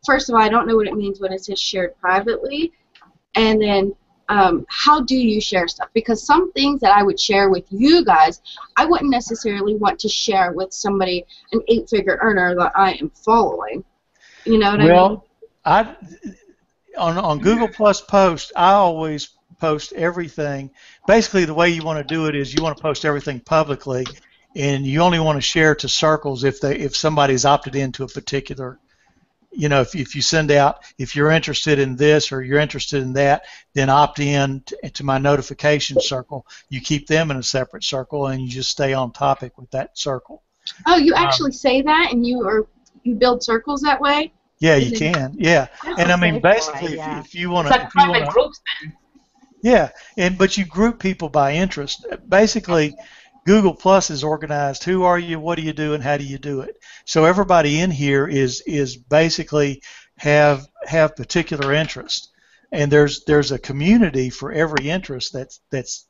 [SPEAKER 5] first of all, I don't know what it means when it says shared privately, and then how do you share stuff? Because some things that I would share with you guys, I wouldn't necessarily want to share with somebody, an 8-figure earner that I am following. You know what I mean?
[SPEAKER 1] On Google Plus Post, I always post everything. Basically, the way you want to do it is you want to post everything publicly, and you only want to share to circles if somebody's opted into a particular. If you send out, if you're interested in this or you're interested in that, then opt in to my notification circle. You keep them in a separate circle, and you just stay on topic with that circle.
[SPEAKER 5] Oh, you actually say that, and you build circles that way?
[SPEAKER 1] Yeah, you can. Yeah, and I mean, basically, if you want to,
[SPEAKER 2] it's like private groups then.
[SPEAKER 1] Yeah, but you group people by interest. Basically, Google Plus is organized. Who are you? What do you do? And how do you do it? So everybody in here is basically have particular interest, and there's a community for every interest that's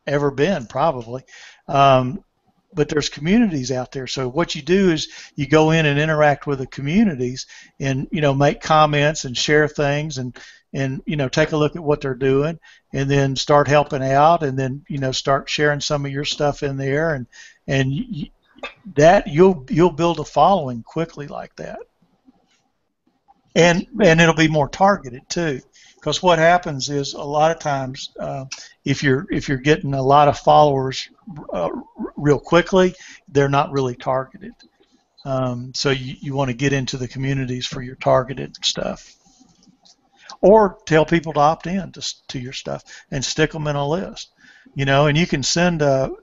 [SPEAKER 1] ever been probably. But there's communities out there. So what you do is you go in and interact with the communities, and make comments and share things, and take a look at what they're doing, and then start helping out, and then start sharing some of your stuff in there, and that you'll build a following quickly like that, and it'll be more targeted too, because what happens is a lot of times if you're getting a lot of followers real quickly, they're not really targeted. So you want to get into the communities for your targeted stuff. Or tell people to opt in to your stuff and stick them in a list, and you can so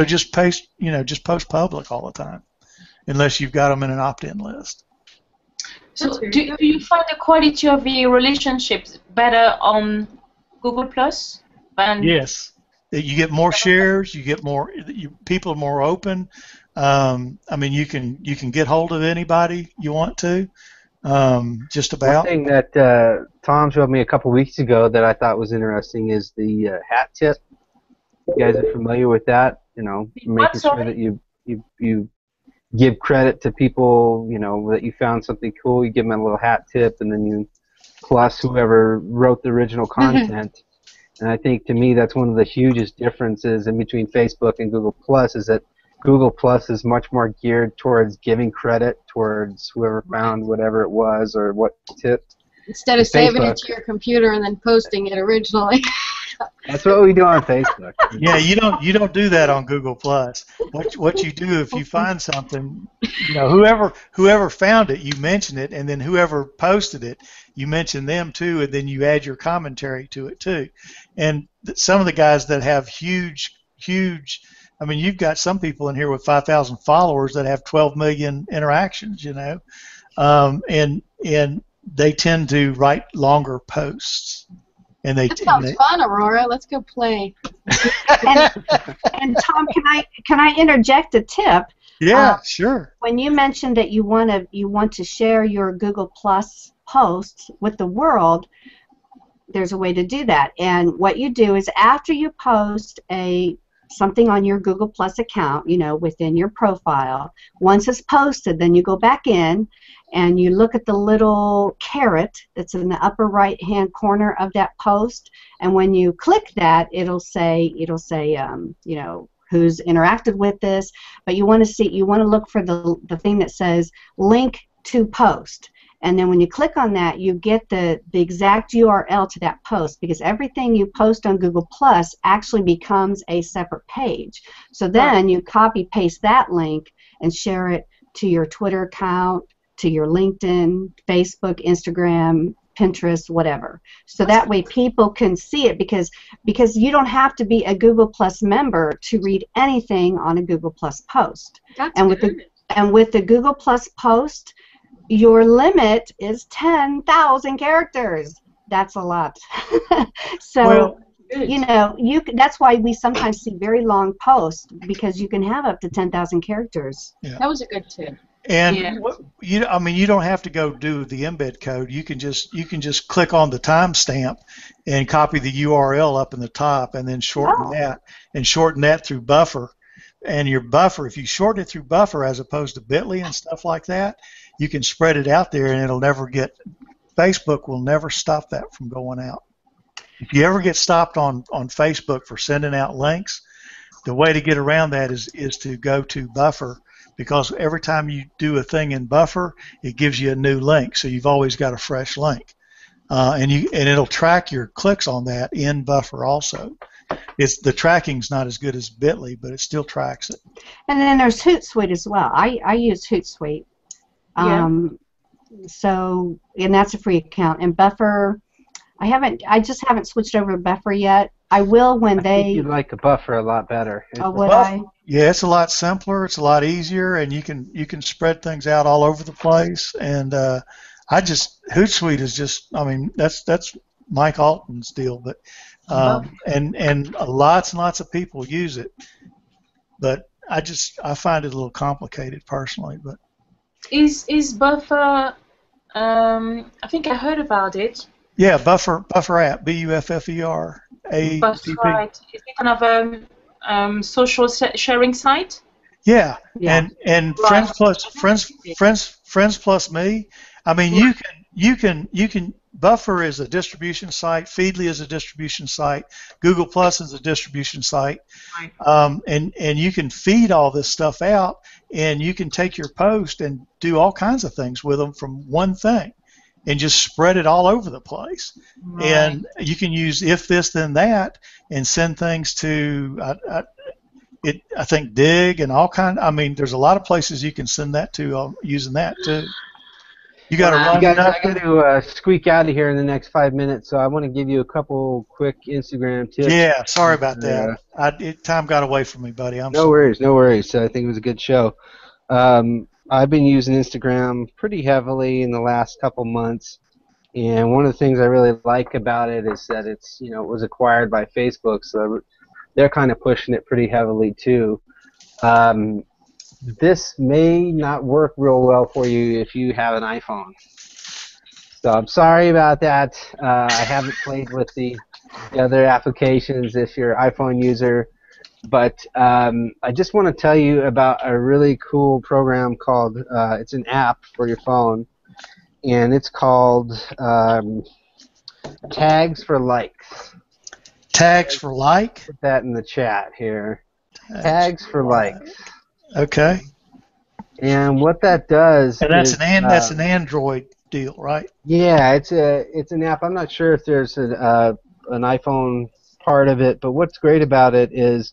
[SPEAKER 1] just post public all the time, unless you've got them in an opt-in list.
[SPEAKER 2] So do you find the quality of the relationships better on Google Plus?
[SPEAKER 1] Yes, you get more shares, you get more. People are more open. I mean, you can get hold of anybody you want to. Just about.
[SPEAKER 4] One thing that Tom showed me a couple weeks ago that I thought was interesting is the hat tip. You guys are familiar with that? Making sure that you give credit to people. That you found something cool. You give them a little hat tip, and then you plus whoever wrote the original content. And I think to me that's one of the hugest differences in between Facebook and Google Plus is that Google Plus is much more geared towards giving credit towards whoever found whatever it was or what tip.
[SPEAKER 5] Instead of saving it to your computer and then posting it originally.
[SPEAKER 4] That's what we do on Facebook.
[SPEAKER 1] Yeah, you don't do that on Google Plus. What you do if you find something, whoever found it, you mention it, and then whoever posted it, you mention them too, and then you add your commentary to it too. And some of the guys that have huge. I mean, you've got some people in here with 5,000 followers that have 12 million interactions, and they tend to write longer posts. And
[SPEAKER 5] that sounds fun, Aurora. Let's go play.
[SPEAKER 3] and Tom, can I interject a tip?
[SPEAKER 1] Yeah, sure.
[SPEAKER 3] When you mentioned that you want to share your Google Plus posts with the world, there's a way to do that. And what you do is after you post something on your Google Plus account, you know, within your profile, once it's posted, then you go back in and you look at the little caret that's in the upper right hand corner of that post, and when you click that, it'll say you know, who's interacted with this, but you want to look for the thing that says link to post. And then when you click on that, you get the exact URL to that post, because everything you post on Google Plus actually becomes a separate page. So then you copy paste that link and share it to your Twitter account, to your LinkedIn, Facebook, Instagram, Pinterest, whatever. So that way people can see it, because you don't have to be a Google Plus member to read anything on a Google Plus post. And with the Google Plus post, your limit is 10,000 characters. That's a lot. So, you know, that's why we sometimes see very long posts, because you can have up to 10,000 characters.
[SPEAKER 5] Yeah. That was a good tip.
[SPEAKER 1] And I mean, you don't have to go do the embed code. You can just click on the timestamp and copy the URL up in the top, and then shorten that through Buffer. And your Buffer, if you shorten it through Buffer as opposed to Bitly and stuff like that, you can spread it out there, and it'll never Facebook will never stop that from going out. If you ever get stopped on Facebook for sending out links, the way to get around that is to go to Buffer, because every time you do a thing in Buffer, it gives you a new link, so you've always got a fresh link, and it'll track your clicks on that in Buffer also. The tracking's not as good as Bitly, but it still tracks it. And
[SPEAKER 3] then there's Hootsuite as well. I use Hootsuite. So, and that's a free account. And Buffer, I just haven't switched over to Buffer yet. I will when
[SPEAKER 4] I think you'd like a Buffer a lot better.
[SPEAKER 3] Oh, would I?
[SPEAKER 1] Yeah, it's a lot simpler. It's a lot easier, and you can spread things out all over the place. And Hootsuite is just, I mean, that's Mike Alton's deal, but and lots and lots of people use it. But I find it a little complicated personally, but.
[SPEAKER 2] Is Buffer? I think I heard about it.
[SPEAKER 1] Yeah, Buffer app, Buffer app.
[SPEAKER 2] That's right. Is it kind of a social sharing site?
[SPEAKER 1] Yeah. And right. Friends plus me. I mean, you can. Buffer is a distribution site. Feedly is a distribution site. Google Plus is a distribution site. Right. And you can feed all this stuff out, and you can take your post and do all kinds of things with them from one thing, and just spread it all over the place. Right. And you can use if this then that, and send things to I think Dig and all kind. I mean, there's a lot of places you can send that to using that too. You got to run.
[SPEAKER 4] I got to squeak out of here in the next 5 minutes, so I want to give you a couple quick Instagram tips.
[SPEAKER 1] Yeah, sorry about that. Time got away from me, buddy.
[SPEAKER 4] No worries. I think it was a good show. I've been using Instagram pretty heavily in the last couple months, and one of the things I really like about it is that it was acquired by Facebook, so they're kind of pushing it pretty heavily too. This may not work real well for you if you have an iPhone. So I'm sorry about that. I haven't played with the other applications if you're an iPhone user. But I just want to tell you about a really cool program called, it's an app for your phone, and it's called Tags for Likes.
[SPEAKER 1] Tags for Like?
[SPEAKER 4] Put that in the chat here. Tags for Likes.
[SPEAKER 1] Okay.
[SPEAKER 4] And what that does
[SPEAKER 1] that's an Android deal, right?
[SPEAKER 4] Yeah, it's an app. I'm not sure if there's an iPhone part of it, but what's great about it is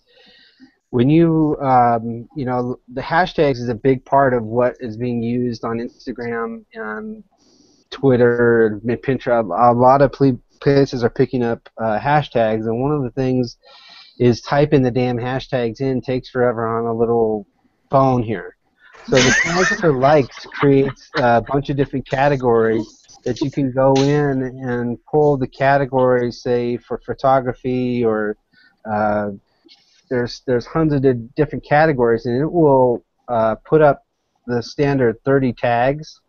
[SPEAKER 4] when the hashtags is a big part of what is being used on Instagram and Twitter and Pinterest. A lot of places are picking up hashtags, and one of the things is typing the damn hashtags in takes forever on a little phone here. So the Tags for Likes creates a bunch of different categories that you can go in and pull the categories, say for photography, or there's hundreds of different categories, and it will put up the standard 30 tags.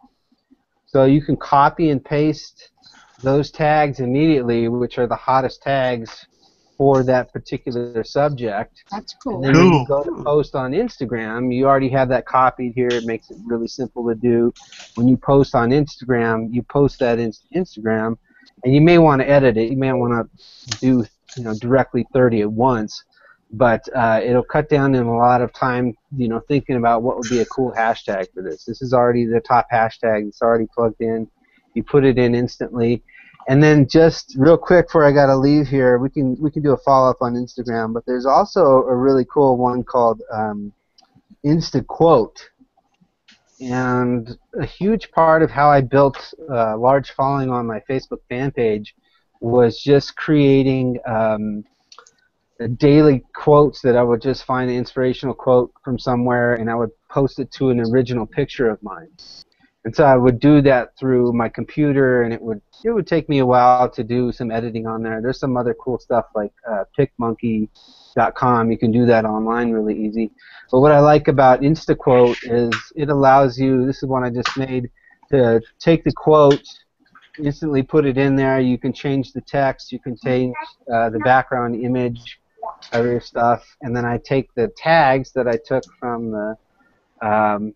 [SPEAKER 4] So you can copy and paste those tags immediately, which are the hottest tags for that particular subject.
[SPEAKER 5] That's cool.
[SPEAKER 4] And then when you go to post on Instagram, you already have that copied here. It makes it really simple to do. When you post on Instagram, you post that in Instagram, and you may want to edit it. You may want to do directly 30 at once, but it'll cut down in a lot of time, thinking about what would be a cool hashtag for this. This is already the top hashtag. It's already plugged in. You put it in instantly. And then just real quick before I got to leave here, we can do a follow-up on Instagram, but there's also a really cool one called InstaQuote. And a huge part of how I built a large following on my Facebook fan page was just creating daily quotes that I would just find an inspirational quote from somewhere, and I would post it to an original picture of mine. And so I would do that through my computer, and it would take me a while to do some editing on there. There's some other cool stuff like PicMonkey.com. You can do that online really easy. But what I like about InstaQuote is it allows you, this is one I just made, to take the quote, instantly put it in there. You can change the text. You can change the background image, other stuff. And then I take the tags that I took from the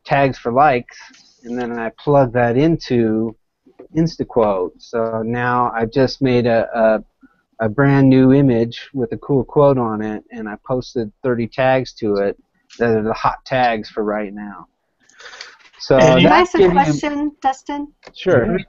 [SPEAKER 4] tags for likes, and then I plug that into InstaQuote. So now I've just made a brand new image with a cool quote on it, and I posted 30 tags to it that are the hot tags for right now. So
[SPEAKER 3] can I ask a question, Dustin?
[SPEAKER 4] Sure.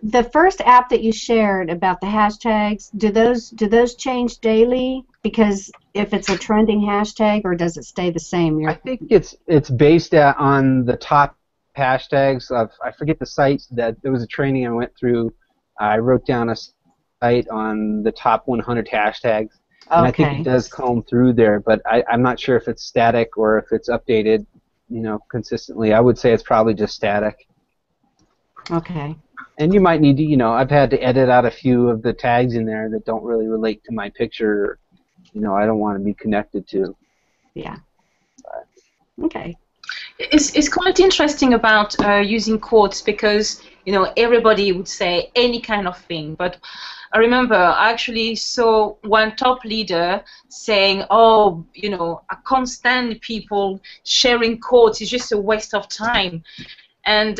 [SPEAKER 3] The first app that you shared about the hashtags, do those change daily? Because if it's a trending hashtag, or does it stay the same?
[SPEAKER 4] I think it's based on the top hashtags. I forget the site. That there was a training I went through. I wrote down a site on the top 100 hashtags, and I think it does comb through there. But I'm not sure if it's static or if it's updated, consistently. I would say it's probably just static.
[SPEAKER 3] Okay.
[SPEAKER 4] And you might need to, I've had to edit out a few of the tags in there that don't really relate to my picture. I don't want to be connected to.
[SPEAKER 3] Yeah. Okay.
[SPEAKER 2] It's quite interesting about using quotes because everybody would say any kind of thing, but I remember I actually saw one top leader saying, "Oh, I can't stand people sharing quotes. It's just a waste of time." And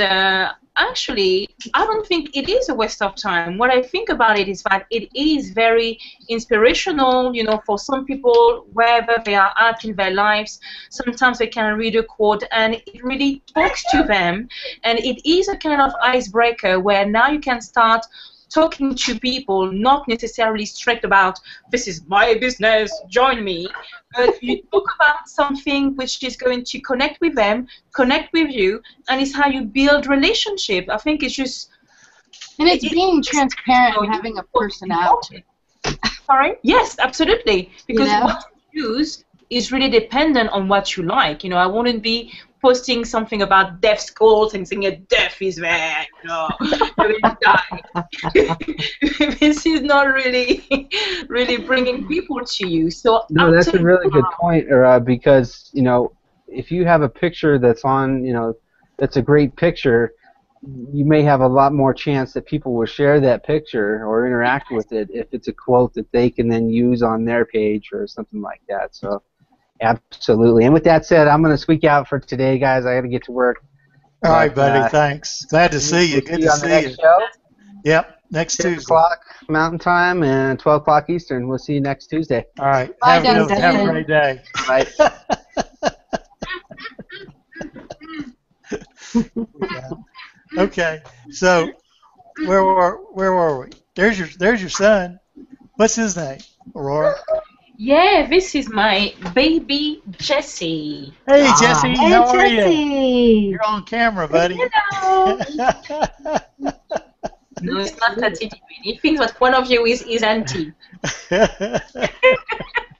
[SPEAKER 2] actually, I don't think it is a waste of time. What I think about it is that it is very inspirational, for some people, wherever they are at in their lives. Sometimes they can read a quote and it really talks to them. And it is a kind of icebreaker where now you can start talking to people, not necessarily strict about, this is my business, join me, but you talk about something which is going to connect with them, connect with you, and it's how you build relationship. I think it's just...
[SPEAKER 5] And it's being transparent and having a personality.
[SPEAKER 2] Sorry? Yes, absolutely. Because what you use is really dependent on what you like. I wouldn't be posting something about deaf skulls and saying death is there, you're going to die. This is not really bringing people to you. So
[SPEAKER 4] no, that's a really good point, because if you have a picture that's on, that's a great picture, you may have a lot more chance that people will share that picture or interact with it if it's a quote that they can then use on their page or something like that. So. Absolutely. And with that said, I'm going to squeak out for today, guys. I got to get to work.
[SPEAKER 1] All right, buddy. Thanks. Glad to see you. Good to see you.
[SPEAKER 4] Show.
[SPEAKER 1] Yep. Next Tuesday.
[SPEAKER 4] 6 o'clock Mountain Time and 12 o'clock Eastern. We'll see you next Tuesday.
[SPEAKER 1] All right.
[SPEAKER 5] Bye,
[SPEAKER 1] have a great day.
[SPEAKER 4] Bye.
[SPEAKER 1] Yeah. Okay. So where were we? There's your son. What's his name? Aurora.
[SPEAKER 2] Yeah, this is my baby Jesse.
[SPEAKER 1] Hey Jesse, how are
[SPEAKER 3] Jesse.
[SPEAKER 1] you? You're on camera, buddy.
[SPEAKER 2] Hello. No, it's not Tati. He thinks that one of you is auntie.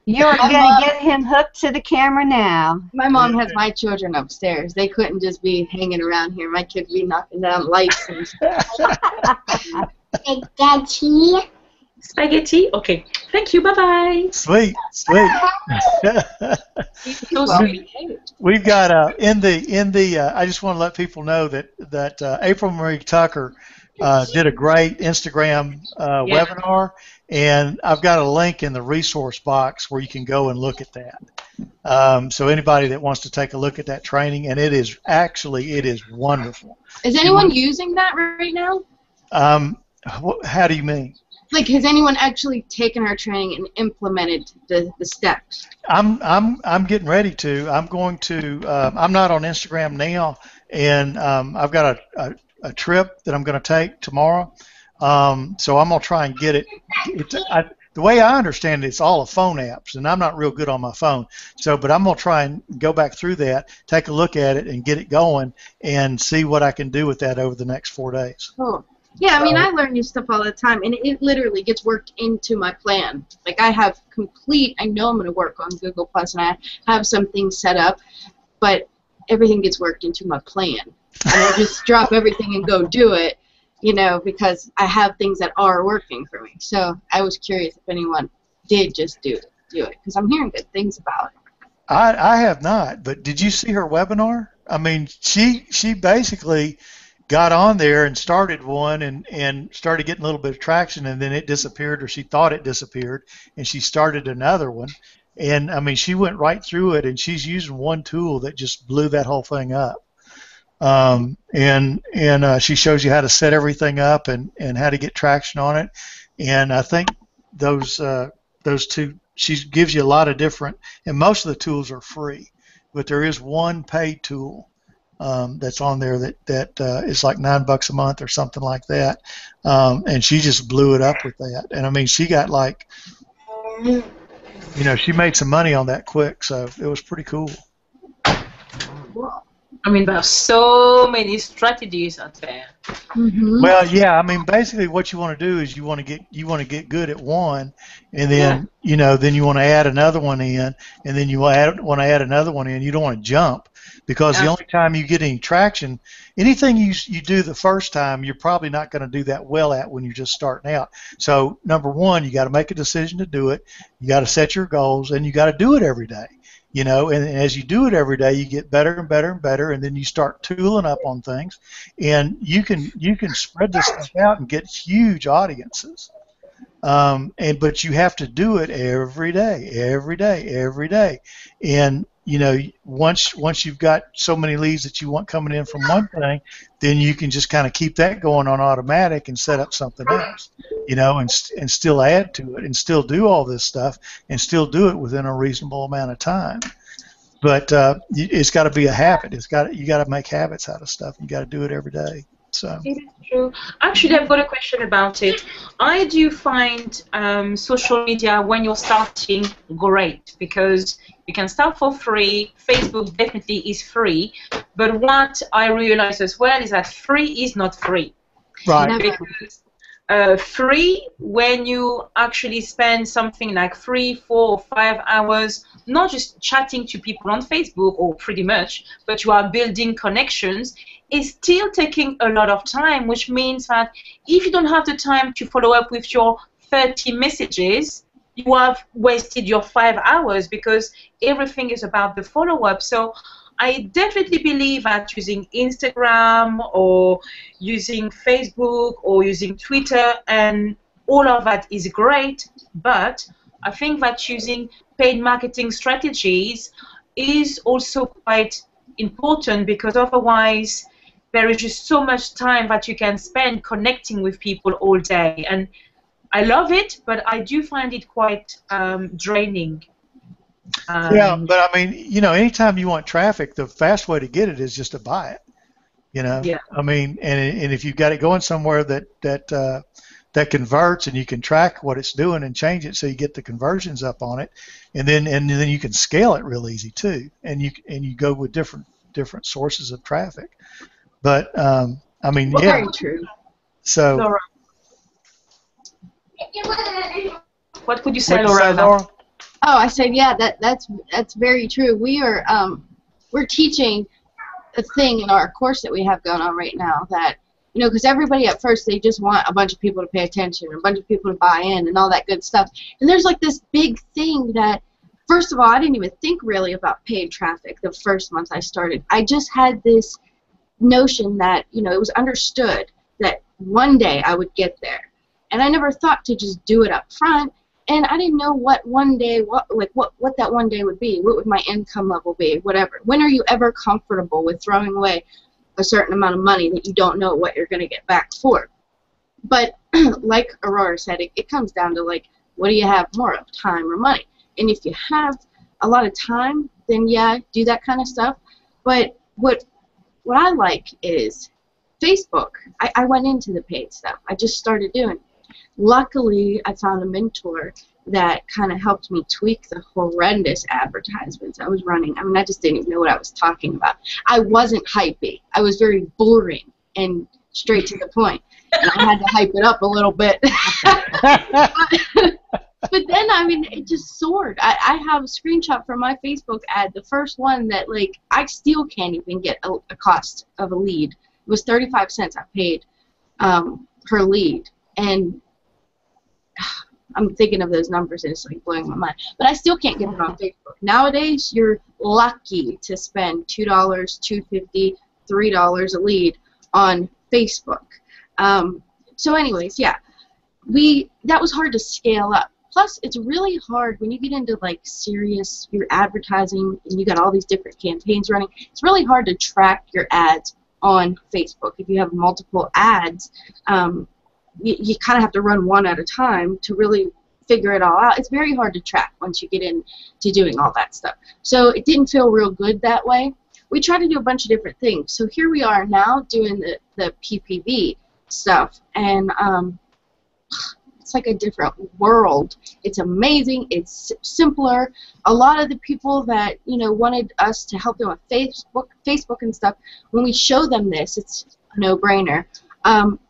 [SPEAKER 3] You're going to get him hooked to the camera now.
[SPEAKER 5] My mom has my children upstairs. They couldn't just be hanging around here. My kids be knocking down lights and stuff.
[SPEAKER 2] Spaghetti? Okay. Thank you. Bye-bye.
[SPEAKER 1] Sweet. We've got I just want to let people know that April Marie Tucker did a great Instagram webinar, and I've got a link in the resource box where you can go and look at that. So anybody that wants to take a look at that training, and it is wonderful.
[SPEAKER 5] Is anyone using that right now?
[SPEAKER 1] How do you mean?
[SPEAKER 5] Like, has anyone actually taken our training and implemented the steps?
[SPEAKER 1] I'm getting ready to. I'm going to. I'm not on Instagram now, and I've got a trip that I'm going to take tomorrow. So I'm going to try and get it. The way I understand it, it's all of phone apps, and I'm not real good on my phone. But I'm going to try and go back through that, take a look at it, and get it going, and see what I can do with that over the next 4 days.
[SPEAKER 5] Oh. Yeah, I mean, I learn new stuff all the time, and it literally gets worked into my plan. Like, I know I'm going to work on GooglePlus, and I have some things set up, but everything gets worked into my plan. And I just drop everything and go do it, because I have things that are working for me. So I was curious if anyone did just do it, because I'm hearing good things about it.
[SPEAKER 1] I have not, but did you see her webinar? I mean, she basically got on there and started one and started getting a little bit of traction, and then it disappeared, or she thought it disappeared, and she started another one. And I mean, she went right through it, and she's using one tool that just blew that whole thing up. She shows you how to set everything up and how to get traction on it. And I think those two, she gives you a lot of different, and most of the tools are free, but there is one paid tool that's on there that is like $9 a month or something like that, and she just blew it up with that. And I mean, she got like, she made some money on that quick, so it was pretty cool.
[SPEAKER 2] I mean, there are so many strategies out there.
[SPEAKER 5] Mm-hmm.
[SPEAKER 1] Well, yeah, I mean, basically what you want to do is you want to get good at one, and then then you want to add another one in, and then you want to add another one in. You don't want to jump, because the only time you get any traction, anything you do the first time, you're probably not going to do that well at when you're just starting out. So number one, you got to make a decision to do it. You got to set your goals, and you got to do it every day. And as you do it every day, you get better and better and better, and then you start tooling up on things, and you can spread this stuff out and get huge audiences. But you have to do it every day. And once you've got so many leads that you want coming in from one thing, then you can just kind of keep that going on automatic and set up something else, and still add to it and still do all this stuff and still do it within a reasonable amount of time. But it's got to be a habit. You got to make habits out of stuff. You got to do it every day. So.
[SPEAKER 2] It is true. Actually, I've got a question about it. I do find social media when you're starting great, because you can start for free. Facebook definitely is free, but what I realize as well is that free is not free.
[SPEAKER 1] Right.
[SPEAKER 2] Because free, when you actually spend something like 3, 4, or 5 hours, not just chatting to people on Facebook or pretty much, but you are building connections, is still taking a lot of time, which means that if you don't have the time to follow up with your 30 messages, you have wasted your 5 hours, because everything is about the follow-up. So I definitely believe that using Instagram or using Facebook or using Twitter and all of that is great, but I think that using paid marketing strategies is also quite important, because otherwise there is just so much time that you can spend connecting with people all day. And I love it, but I do find it quite draining.
[SPEAKER 1] Yeah, but I mean, anytime you want traffic, the fast way to get it is just to buy it.
[SPEAKER 2] Yeah.
[SPEAKER 1] I mean, and if you've got it going somewhere that converts, and you can track what it's doing and change it so you get the conversions up on it, and then you can scale it real easy too, and you go with different sources of traffic. But I mean, yeah.
[SPEAKER 5] Very true.
[SPEAKER 1] So.
[SPEAKER 2] Laura. What would you say, Laura?
[SPEAKER 5] Oh, I said, yeah, that's very true. We're teaching a thing in our course that we have going on right now that, because everybody at first, they just want a bunch of people to pay attention, a bunch of people to buy in and all that good stuff. And there's like this big thing that, first of all, I didn't even think really about paid traffic the first month I started. I just had this notion that, it was understood that one day I would get there. And I never thought to just do it up front. And I didn't know what that one day would be. What would my income level be? Whatever. When are you ever comfortable with throwing away a certain amount of money that you don't know what you're going to get back for? But like Aurora said, it comes down to, like, what do you have more of, time or money? And if you have a lot of time, then yeah, do that kind of stuff. But what I like is Facebook. I went into the paid stuff. I just started doing it. Luckily, I found a mentor that kind of helped me tweak the horrendous advertisements I was running. I mean, I just didn't even know what I was talking about. I wasn't hypey. I was very boring and straight to the point. And I had to hype it up a little bit. But then, I mean, it just soared. I have a screenshot from my Facebook ad, the first one that, like, I still can't even get a cost of a lead. It was 35 cents I paid per lead. And I'm thinking of those numbers and it's, like, blowing my mind. But I still can't get it on Facebook. Nowadays, you're lucky to spend $2, $2.50, $3 a lead on Facebook. So anyways, yeah, that was hard to scale up. Plus, it's really hard when you get into, like, serious, you're advertising and you got all these different campaigns running. It's really hard to track your ads on Facebook. If you have multiple ads, you kind of have to run one at a time to really figure it all out. It's very hard to track once you get into doing all that stuff. So it didn't feel real good that way. We tried to do a bunch of different things. So here we are now doing the PPV stuff, and it's like a different world. It's amazing. It's simpler. A lot of the people that, you know, wanted us to help them with Facebook and stuff, when we show them this, it's a no-brainer.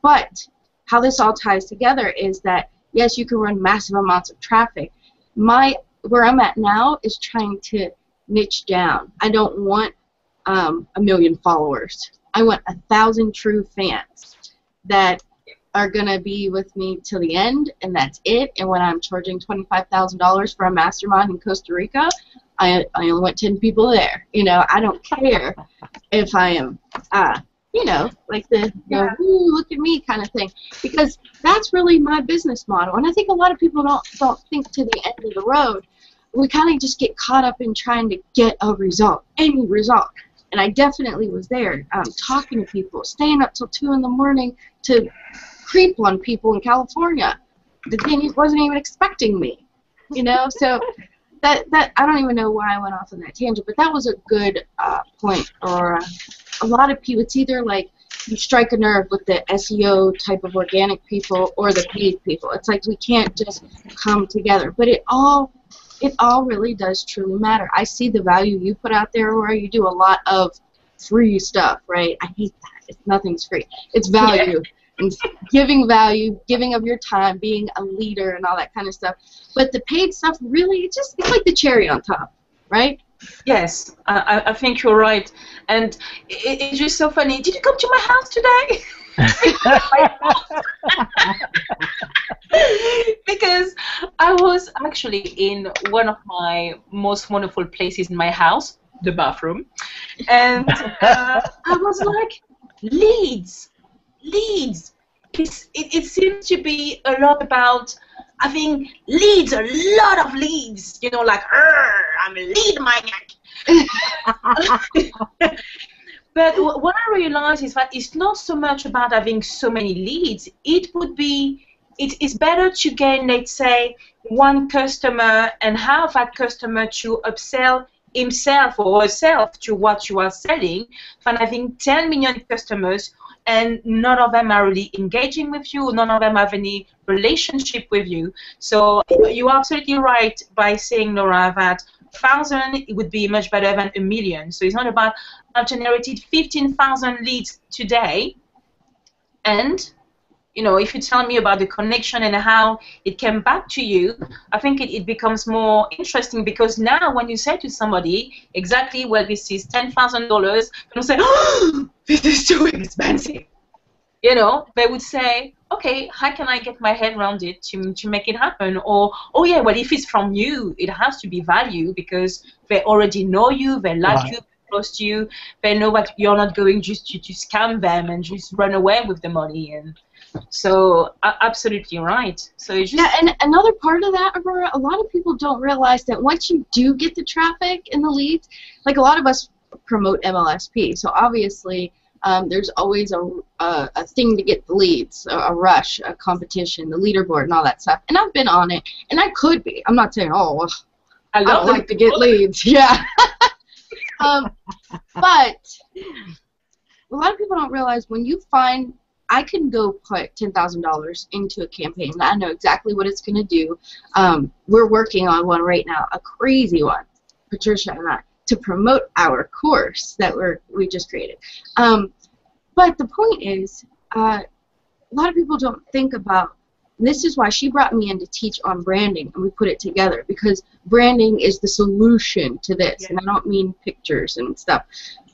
[SPEAKER 5] But how this all ties together is that, yes, you can run massive amounts of traffic. Where I'm at now is trying to niche down. I don't want 1 million followers. I want 1,000 true fans that are going to be with me till the end, and that's it. And when I'm charging $25,000 for a mastermind in Costa Rica, I only want 10 people there. You know, I don't care if I am, you know, like the ooh, look at me kind of thing, because that's really my business model. And I think a lot of people don't think to the end of the road. We kind of just get caught up in trying to get a result, any result. And I definitely was there, talking to people, staying up till 2 in the morning to creep on people in California. The thing wasn't even expecting me, you know. So that I don't even know why I went off on that tangent, but that was a good point. Or a lot of people, it's either like you strike a nerve with the SEO type of organic people or the paid people. It's like we can't just come together. But it all really does truly matter. I see the value you put out there, where you do a lot of free stuff, right? I hate that. Nothing's free. It's value. Yeah. And giving value, giving of your time, being a leader and all that kind of stuff. But the paid stuff, really, it's like the cherry on top, right?
[SPEAKER 2] Yes, I think you're right. And it's just so funny. Did you come to my house today? Because I was actually in one of my most wonderful places in my house, the bathroom, and I was like, leads. It seems to be a lot about having leads, a lot of leads, you know, like, I'm a lead maniac. But what I realized is that it's not so much about having so many leads. It's better to gain, let's say, one customer and have that customer to upsell himself or herself to what you are selling than having 10 million customers and none of them are really engaging with you, none of them have any relationship with you. So you are absolutely right by saying, Laura, that 1,000 would be much better than 1 million. So it's not about I've generated 15,000 leads today, and you know, if you tell me about the connection and how it came back to you, I think it becomes more interesting, because now when you say to somebody exactly, well, this is $10,000, they'll say, oh, this is too expensive. You know, they would say, okay, how can I get my head around it to make it happen? Or, oh yeah, well, if it's from you, it has to be value, because they already know you, they like you, trust you, they know that you're not going just to scam them and just run away with the money. And So absolutely right. So you just
[SPEAKER 5] Yeah, and another part of that, Aurora, a lot of people don't realize that once you do get the traffic and the leads, like a lot of us promote MLSP, so obviously there's always a thing to get the leads, a rush, a competition, the leaderboard, and all that stuff. And I've been on it, and I could be. I'm not saying, oh, well, I don't like to get leads. Yeah. But a lot of people don't realize when you find, I can go put $10,000 into a campaign. I know exactly what it's going to do. We're working on one right now, a crazy one, Patricia and I, to promote our course that we just created. But the point is, a lot of people don't think about, and this is why she brought me in to teach on branding, and we put it together, because branding is the solution to this, yeah. And I don't mean pictures and stuff.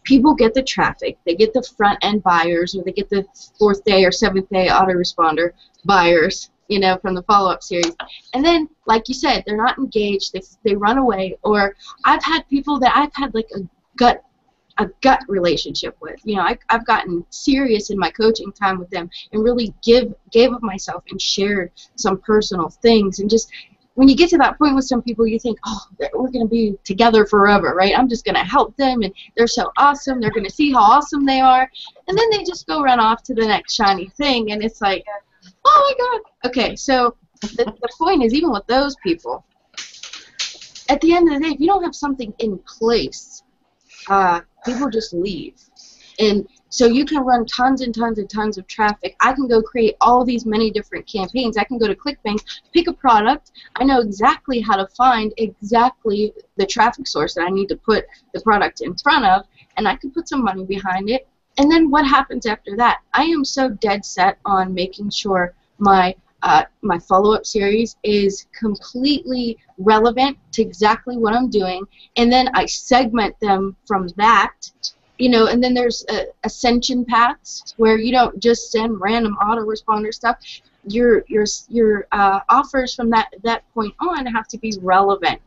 [SPEAKER 5] People get the traffic, they get the front-end buyers, or they get the 4th day or 7th day autoresponder buyers, you know, from the follow-up series. And then, like you said, they're not engaged, they run away, or I've had people that I've had like a gut relationship with. You know, I've gotten serious in my coaching time with them and really gave of myself and shared some personal things. And just when you get to that point with some people, you think, oh, we're going to be together forever, right? I'm just going to help them, and they're so awesome. They're going to see how awesome they are. And then they just go run off to the next shiny thing, and it's like, oh, my God. Okay, so the point is, even with those people, at the end of the day, if you don't have something in place, people just leave. And so you can run tons and tons and tons of traffic. I can go create all these many different campaigns. I can go to ClickBank, pick a product. I know exactly how to find exactly the traffic source that I need to put the product in front of, and I can put some money behind it. And then what happens after that? I am so dead set on making sure my follow-up series is completely relevant to exactly what I'm doing, and then I segment them from that, you know. And then there's ascension paths where you don't just send random autoresponder stuff. Your offers from that point on have to be relevant.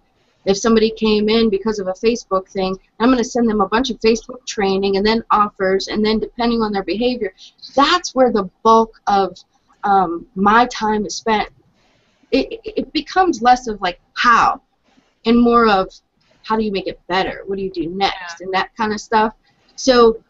[SPEAKER 5] If somebody came in because of a Facebook thing, I'm going to send them a bunch of Facebook training and then offers, and then depending on their behavior, that's where the bulk of my time is spent. It becomes less of like how, and more of how do you make it better? What do you do next? And that kind of stuff. So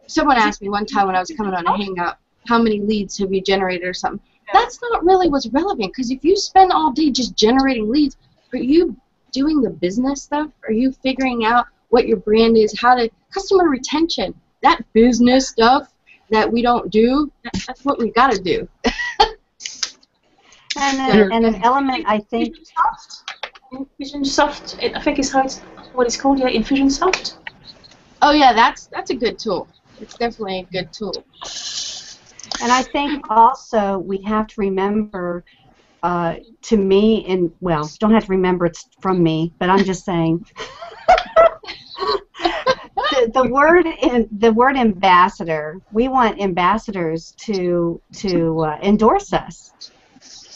[SPEAKER 5] someone asked me one time when I was coming on a hangout, how many leads have you generated or something? That's not really what's relevant, because if you spend all day just generating leads, are you doing the business stuff? Are you figuring out what your brand is, how to customer retention, that business stuff that we don't do? That's what we got to do.
[SPEAKER 3] and an element, I think.
[SPEAKER 2] Infusionsoft, I think is what it's called, yeah, Infusionsoft.
[SPEAKER 5] Oh yeah, that's a good tool. It's definitely a good tool.
[SPEAKER 3] And I think also we have to remember, to me, and well, don't have to remember it's from me, but I'm just saying. the word ambassador. We want ambassadors to endorse us.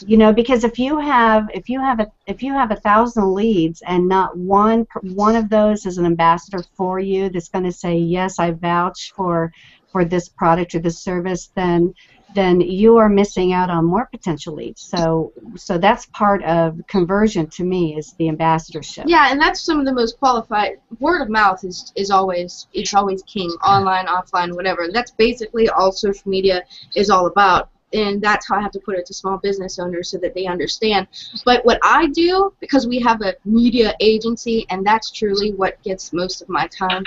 [SPEAKER 3] You know, because if you have 1,000 leads and not one of those is an ambassador for you that's going to say, yes, I vouch for this product or this service, then you are missing out on more potential leads. So that's part of conversion to me, is the ambassadorship.
[SPEAKER 5] Yeah, and that's some of the most qualified. Word of mouth is always king, online, offline, whatever. That's basically all social media is all about. And that's how I have to put it to small business owners so that they understand. But what I do, because we have a media agency, and that's truly what gets most of my time,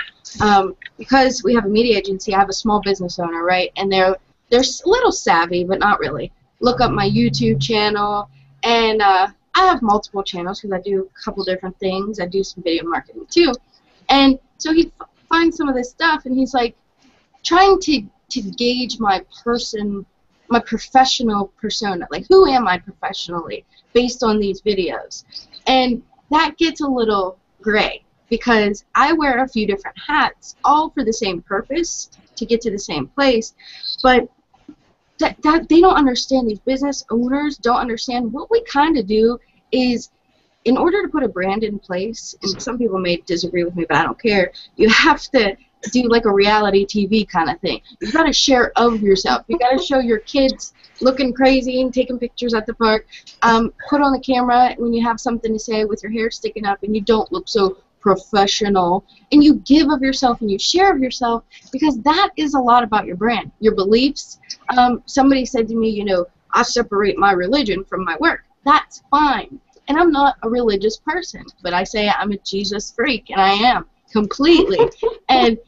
[SPEAKER 5] because we have a media agency, I have a small business owner, right? And they're a little savvy, but not really. Look up my YouTube channel, and I have multiple channels because I do a couple different things. I do some video marketing too. And so he finds some of this stuff, and he's like trying to gauge my professional persona, like who am I professionally based on these videos. And that gets a little gray, because I wear a few different hats, all for the same purpose, to get to the same place, but that they don't understand. These business owners don't understand. What we kind of do is, in order to put a brand in place, and some people may disagree with me, but I don't care, you have to do like a reality TV kind of thing. You've got to share of yourself. You got to show your kids looking crazy and taking pictures at the park. Put on the camera when you have something to say with your hair sticking up and you don't look so professional, and you give of yourself and you share of yourself, because that is a lot about your brand, your beliefs. Somebody said to me, you know, I separate my religion from my work. That's fine. And I'm not a religious person, but I say I'm a Jesus freak, and I am completely. And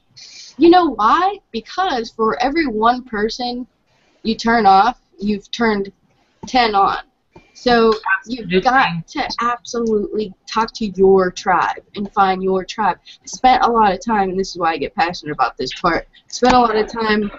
[SPEAKER 5] you know why? Because for every one person you turn off, you've turned 10 on. So you've got to absolutely talk to your tribe and find your tribe. I spent a lot of time, and this is why I get passionate about this part, spent a lot of time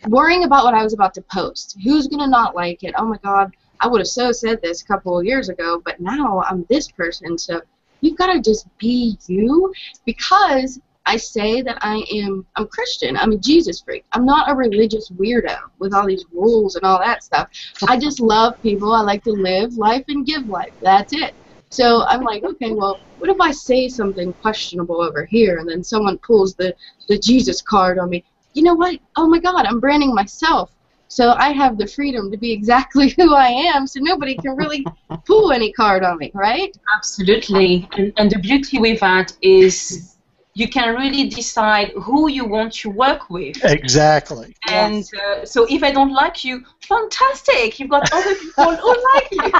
[SPEAKER 5] worrying about what I was about to post. Who's going to not like it? Oh my God, I would have so said this a couple of years ago, but now I'm this person. So you've got to just be you, because I say that I'm Christian. I'm a Jesus freak. I'm not a religious weirdo with all these rules and all that stuff. I just love people. I like to live life and give life. That's it. So I'm like, okay, well, what if I say something questionable over here and then someone pulls the Jesus card on me? You know what? Oh my God, I'm branding myself. So I have the freedom to be exactly who I am, so nobody can really pull any card on me, right?
[SPEAKER 2] Absolutely. And the beauty with that is you can really decide who you want to work with.
[SPEAKER 1] Exactly.
[SPEAKER 2] And so if I don't like you, fantastic. You've got other people who like you.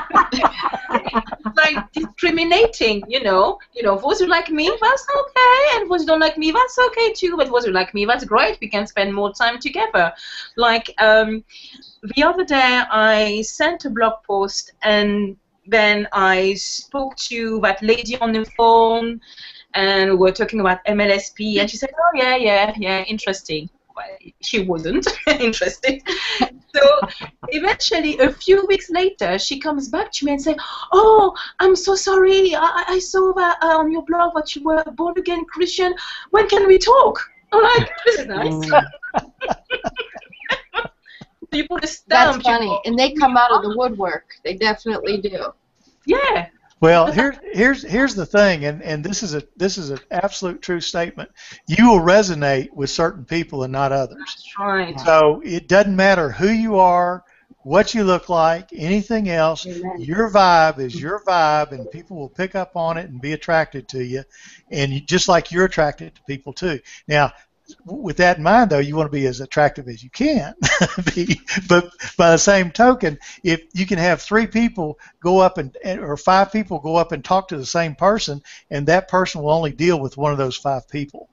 [SPEAKER 2] Like discriminating, you know, those who like me, that's okay, and those who don't like me, that's okay too. But those who like me, that's great. We can spend more time together. Like the other day, I sent a blog post, and then I spoke to that lady on the phone, and we were talking about MLSP, and she said, oh, yeah, interesting. Well, she wasn't interested. So eventually, a few weeks later, she comes back to me and says, oh, I'm so sorry. I saw that on your blog that you were a born-again Christian. When can we talk? I'm like, this is nice. People just
[SPEAKER 5] That's funny. And they come out of the woodwork. They definitely do.
[SPEAKER 2] Yeah.
[SPEAKER 1] Well, here's the thing, and this is an absolute true statement. You will resonate with certain people and not others.
[SPEAKER 2] That's right.
[SPEAKER 1] So it doesn't matter who you are, what you look like, anything else.
[SPEAKER 5] Amen.
[SPEAKER 1] Your vibe is your vibe, and people will pick up on it and be attracted to you, and just like you're attracted to people too. Now, with that in mind, though, you want to be as attractive as you can. But by the same token, if you can have 3 people go up or 5 people go up and talk to the same person, and that person will only deal with one of those 5 people.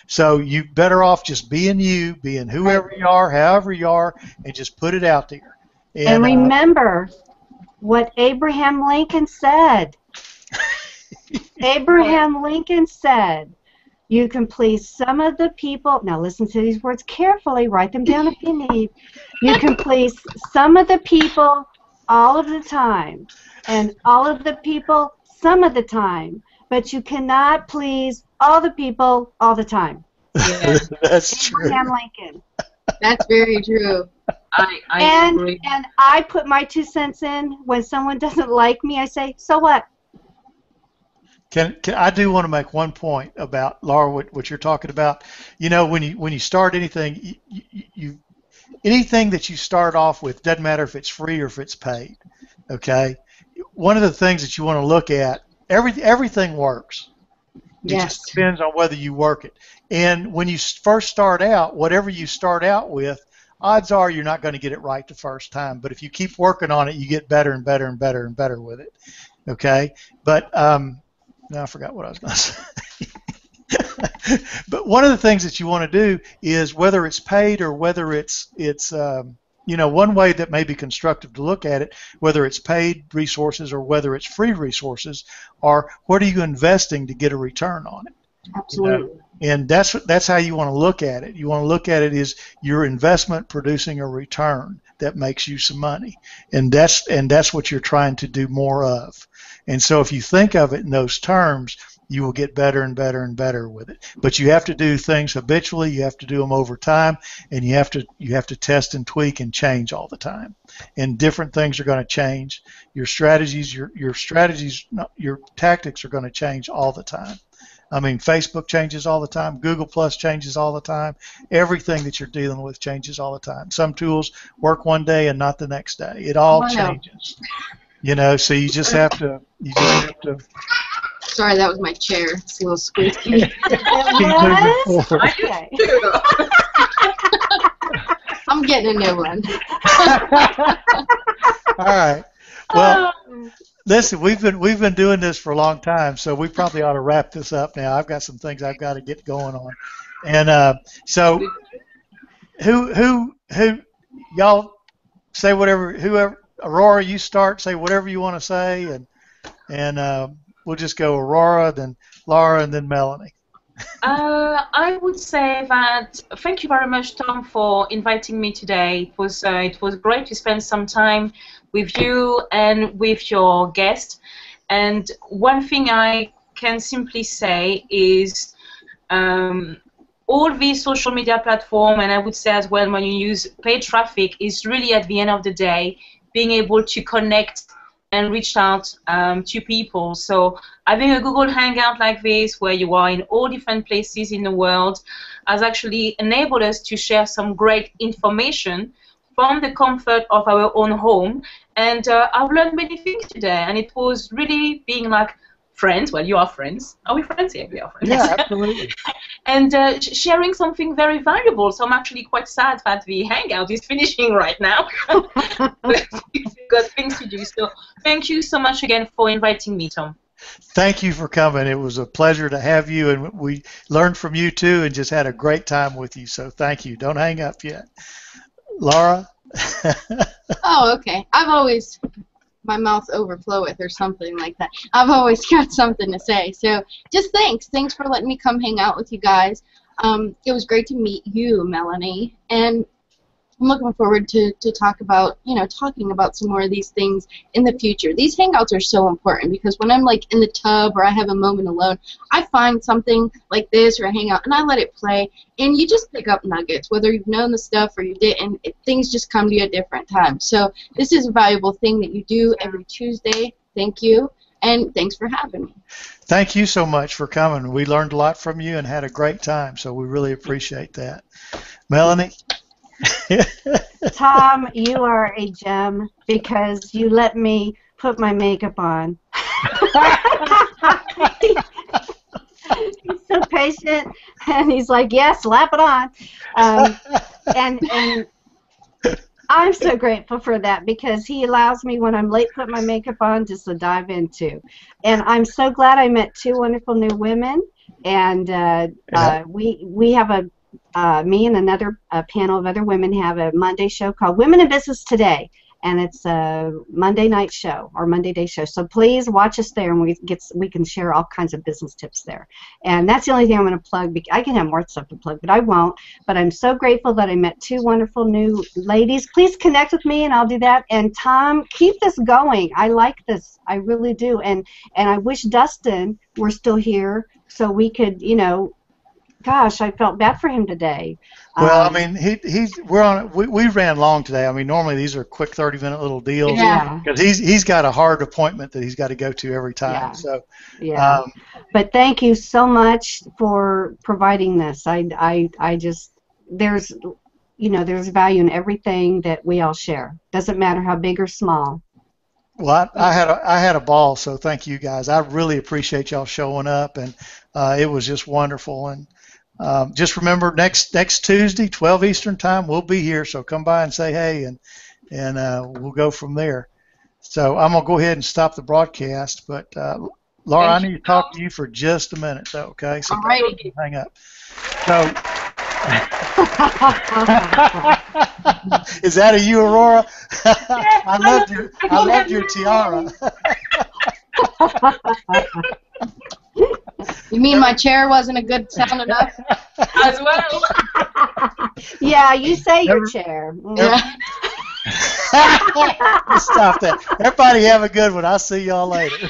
[SPEAKER 1] So you better off just being you, being whoever you are, however you are, and just put it out there.
[SPEAKER 3] And remember what Abraham Lincoln said. Abraham Lincoln said, you can please some of the people. Now listen to these words carefully. Write them down if you need. You can please some of the people all of the time, and all of the people some of the time, but you cannot please all the people all the time.
[SPEAKER 2] Yeah.
[SPEAKER 1] That's true.
[SPEAKER 3] Abraham Lincoln.
[SPEAKER 5] That's very true.
[SPEAKER 2] I agree.
[SPEAKER 3] And I put my 2 cents in. When someone doesn't like me, I say, so what?
[SPEAKER 1] Can I do want to make one point about, Laura, what you're talking about. You know, when you start anything, anything that you start off with, doesn't matter if it's free or if it's paid. Okay, one of the things that you want to look at, everything works. It just depends on whether you work it. And when you first start out, whatever you start out with, odds are you're not going to get it right the first time. But if you keep working on it, you get better and better and better and better with it. Okay, but now I forgot what I was going to say. But one of the things that you want to do is, whether it's paid or whether it's you know, one way that may be constructive to look at it, whether it's paid resources or whether it's free resources, are what are you investing to get a return on it?
[SPEAKER 5] Absolutely.
[SPEAKER 1] You know? And that's how you want to look at it. You want to look at it as your investment producing a return that makes you some money, and that's what you're trying to do more of. And so if you think of it in those terms, you will get better and better and better with it. But you have to do things habitually. You have to do them over time, and you have to test and tweak and change all the time. And different things are going to change. Your strategies, your tactics are going to change all the time. I mean, Facebook changes all the time. GooglePlus changes all the time. Everything that you're dealing with changes all the time. Some tools work one day and not the next day. It all changes. So you just have to.
[SPEAKER 5] Sorry, that was my chair. It's a little squeaky. I'm getting a new one.
[SPEAKER 1] All right. Well, listen, we've been doing this for a long time, so we probably ought to wrap this up now. I've got some things I've got to get going on, and so who y'all say whatever. Whoever, Aurora, you start. Say whatever you want to say, and we'll just go Aurora, then Laura, and then Melanie.
[SPEAKER 2] I would say that thank you very much, Tom, for inviting me today. It was great to spend some time with you and with your guest. And one thing I can simply say is all these social media platforms, and I would say as well when you use paid traffic, is really at the end of the day being able to connect and reach out to people. So having a Google Hangout like this, where you are in all different places in the world, has actually enabled us to share some great information from the comfort of our own home. And I've learned many things today, and it was really being like friends. Well, you are friends. Are we friends? Yeah, we are friends.
[SPEAKER 1] Yeah, absolutely.
[SPEAKER 2] And sharing something very valuable. So I'm actually quite sad that the Hangout is finishing right now. But we've got things to do. So thank you so much again for inviting me, Tom.
[SPEAKER 1] Thank you for coming. It was a pleasure to have you, and we learned from you too, and just had a great time with you. So thank you. Don't hang up yet. Laura?
[SPEAKER 5] Oh, okay. I've always, my mouth overfloweth or something like that. I've always got something to say. So just thanks. Thanks for letting me come hang out with you guys. It was great to meet you, Melanie. And I'm looking forward to talking about some more of these things in the future. These hangouts are so important because when I'm like in the tub or I have a moment alone, I find something like this or a hangout and I let it play, and you just pick up nuggets, whether you've known the stuff or you didn't. Things just come to you at different times. So this is a valuable thing that you do every Tuesday. Thank you, and thanks for having me.
[SPEAKER 1] Thank you so much for coming. We learned a lot from you and had a great time, so we really appreciate that. Melanie?
[SPEAKER 3] Tom, you are a gem because you let me put my makeup on. He's so patient, and he's like, "Yes, slap it on." And I'm so grateful for that because he allows me when I'm late put my makeup on just to dive into. And I'm so glad I met two wonderful new women, and we have me and another panel of other women have a Monday show called Women in Business Today, and it's a Monday night show or Monday day show. So please watch us there, and we can share all kinds of business tips there. And that's the only thing I'm going to plug. I can have more stuff to plug, but I won't. But I'm so grateful that I met two wonderful new ladies. Please connect with me, and I'll do that. And Tom, keep this going. I like this. I really do. And I wish Dustin were still here so we could, gosh, I felt bad for him today.
[SPEAKER 1] Well, I mean, we ran long today. I mean, normally these are quick 30-minute little deals.
[SPEAKER 3] Yeah.
[SPEAKER 1] Because he's got a hard appointment that he's got to go to every time.
[SPEAKER 3] Yeah.
[SPEAKER 1] So.
[SPEAKER 3] Yeah. But thank you so much for providing this. I just there's value in everything that we all share. Doesn't matter how big or small.
[SPEAKER 1] Well, I had a ball. So thank you guys. I really appreciate y'all showing up, and it was just wonderful. And just remember, next Tuesday, 12 Eastern time, we'll be here. So come by and say hey, and we'll go from there. So I'm gonna go ahead and stop the broadcast. But Laura, I need to talk to you for just a minute, though. Okay? So
[SPEAKER 5] Alrighty.
[SPEAKER 1] hang up. So. Is that a you, Aurora? I loved your tiara.
[SPEAKER 5] You mean my chair wasn't a good sound enough?
[SPEAKER 2] As well.
[SPEAKER 3] Yeah, you say your chair.
[SPEAKER 5] Yeah.
[SPEAKER 1] Stop that. Everybody have a good one. I'll see y'all later.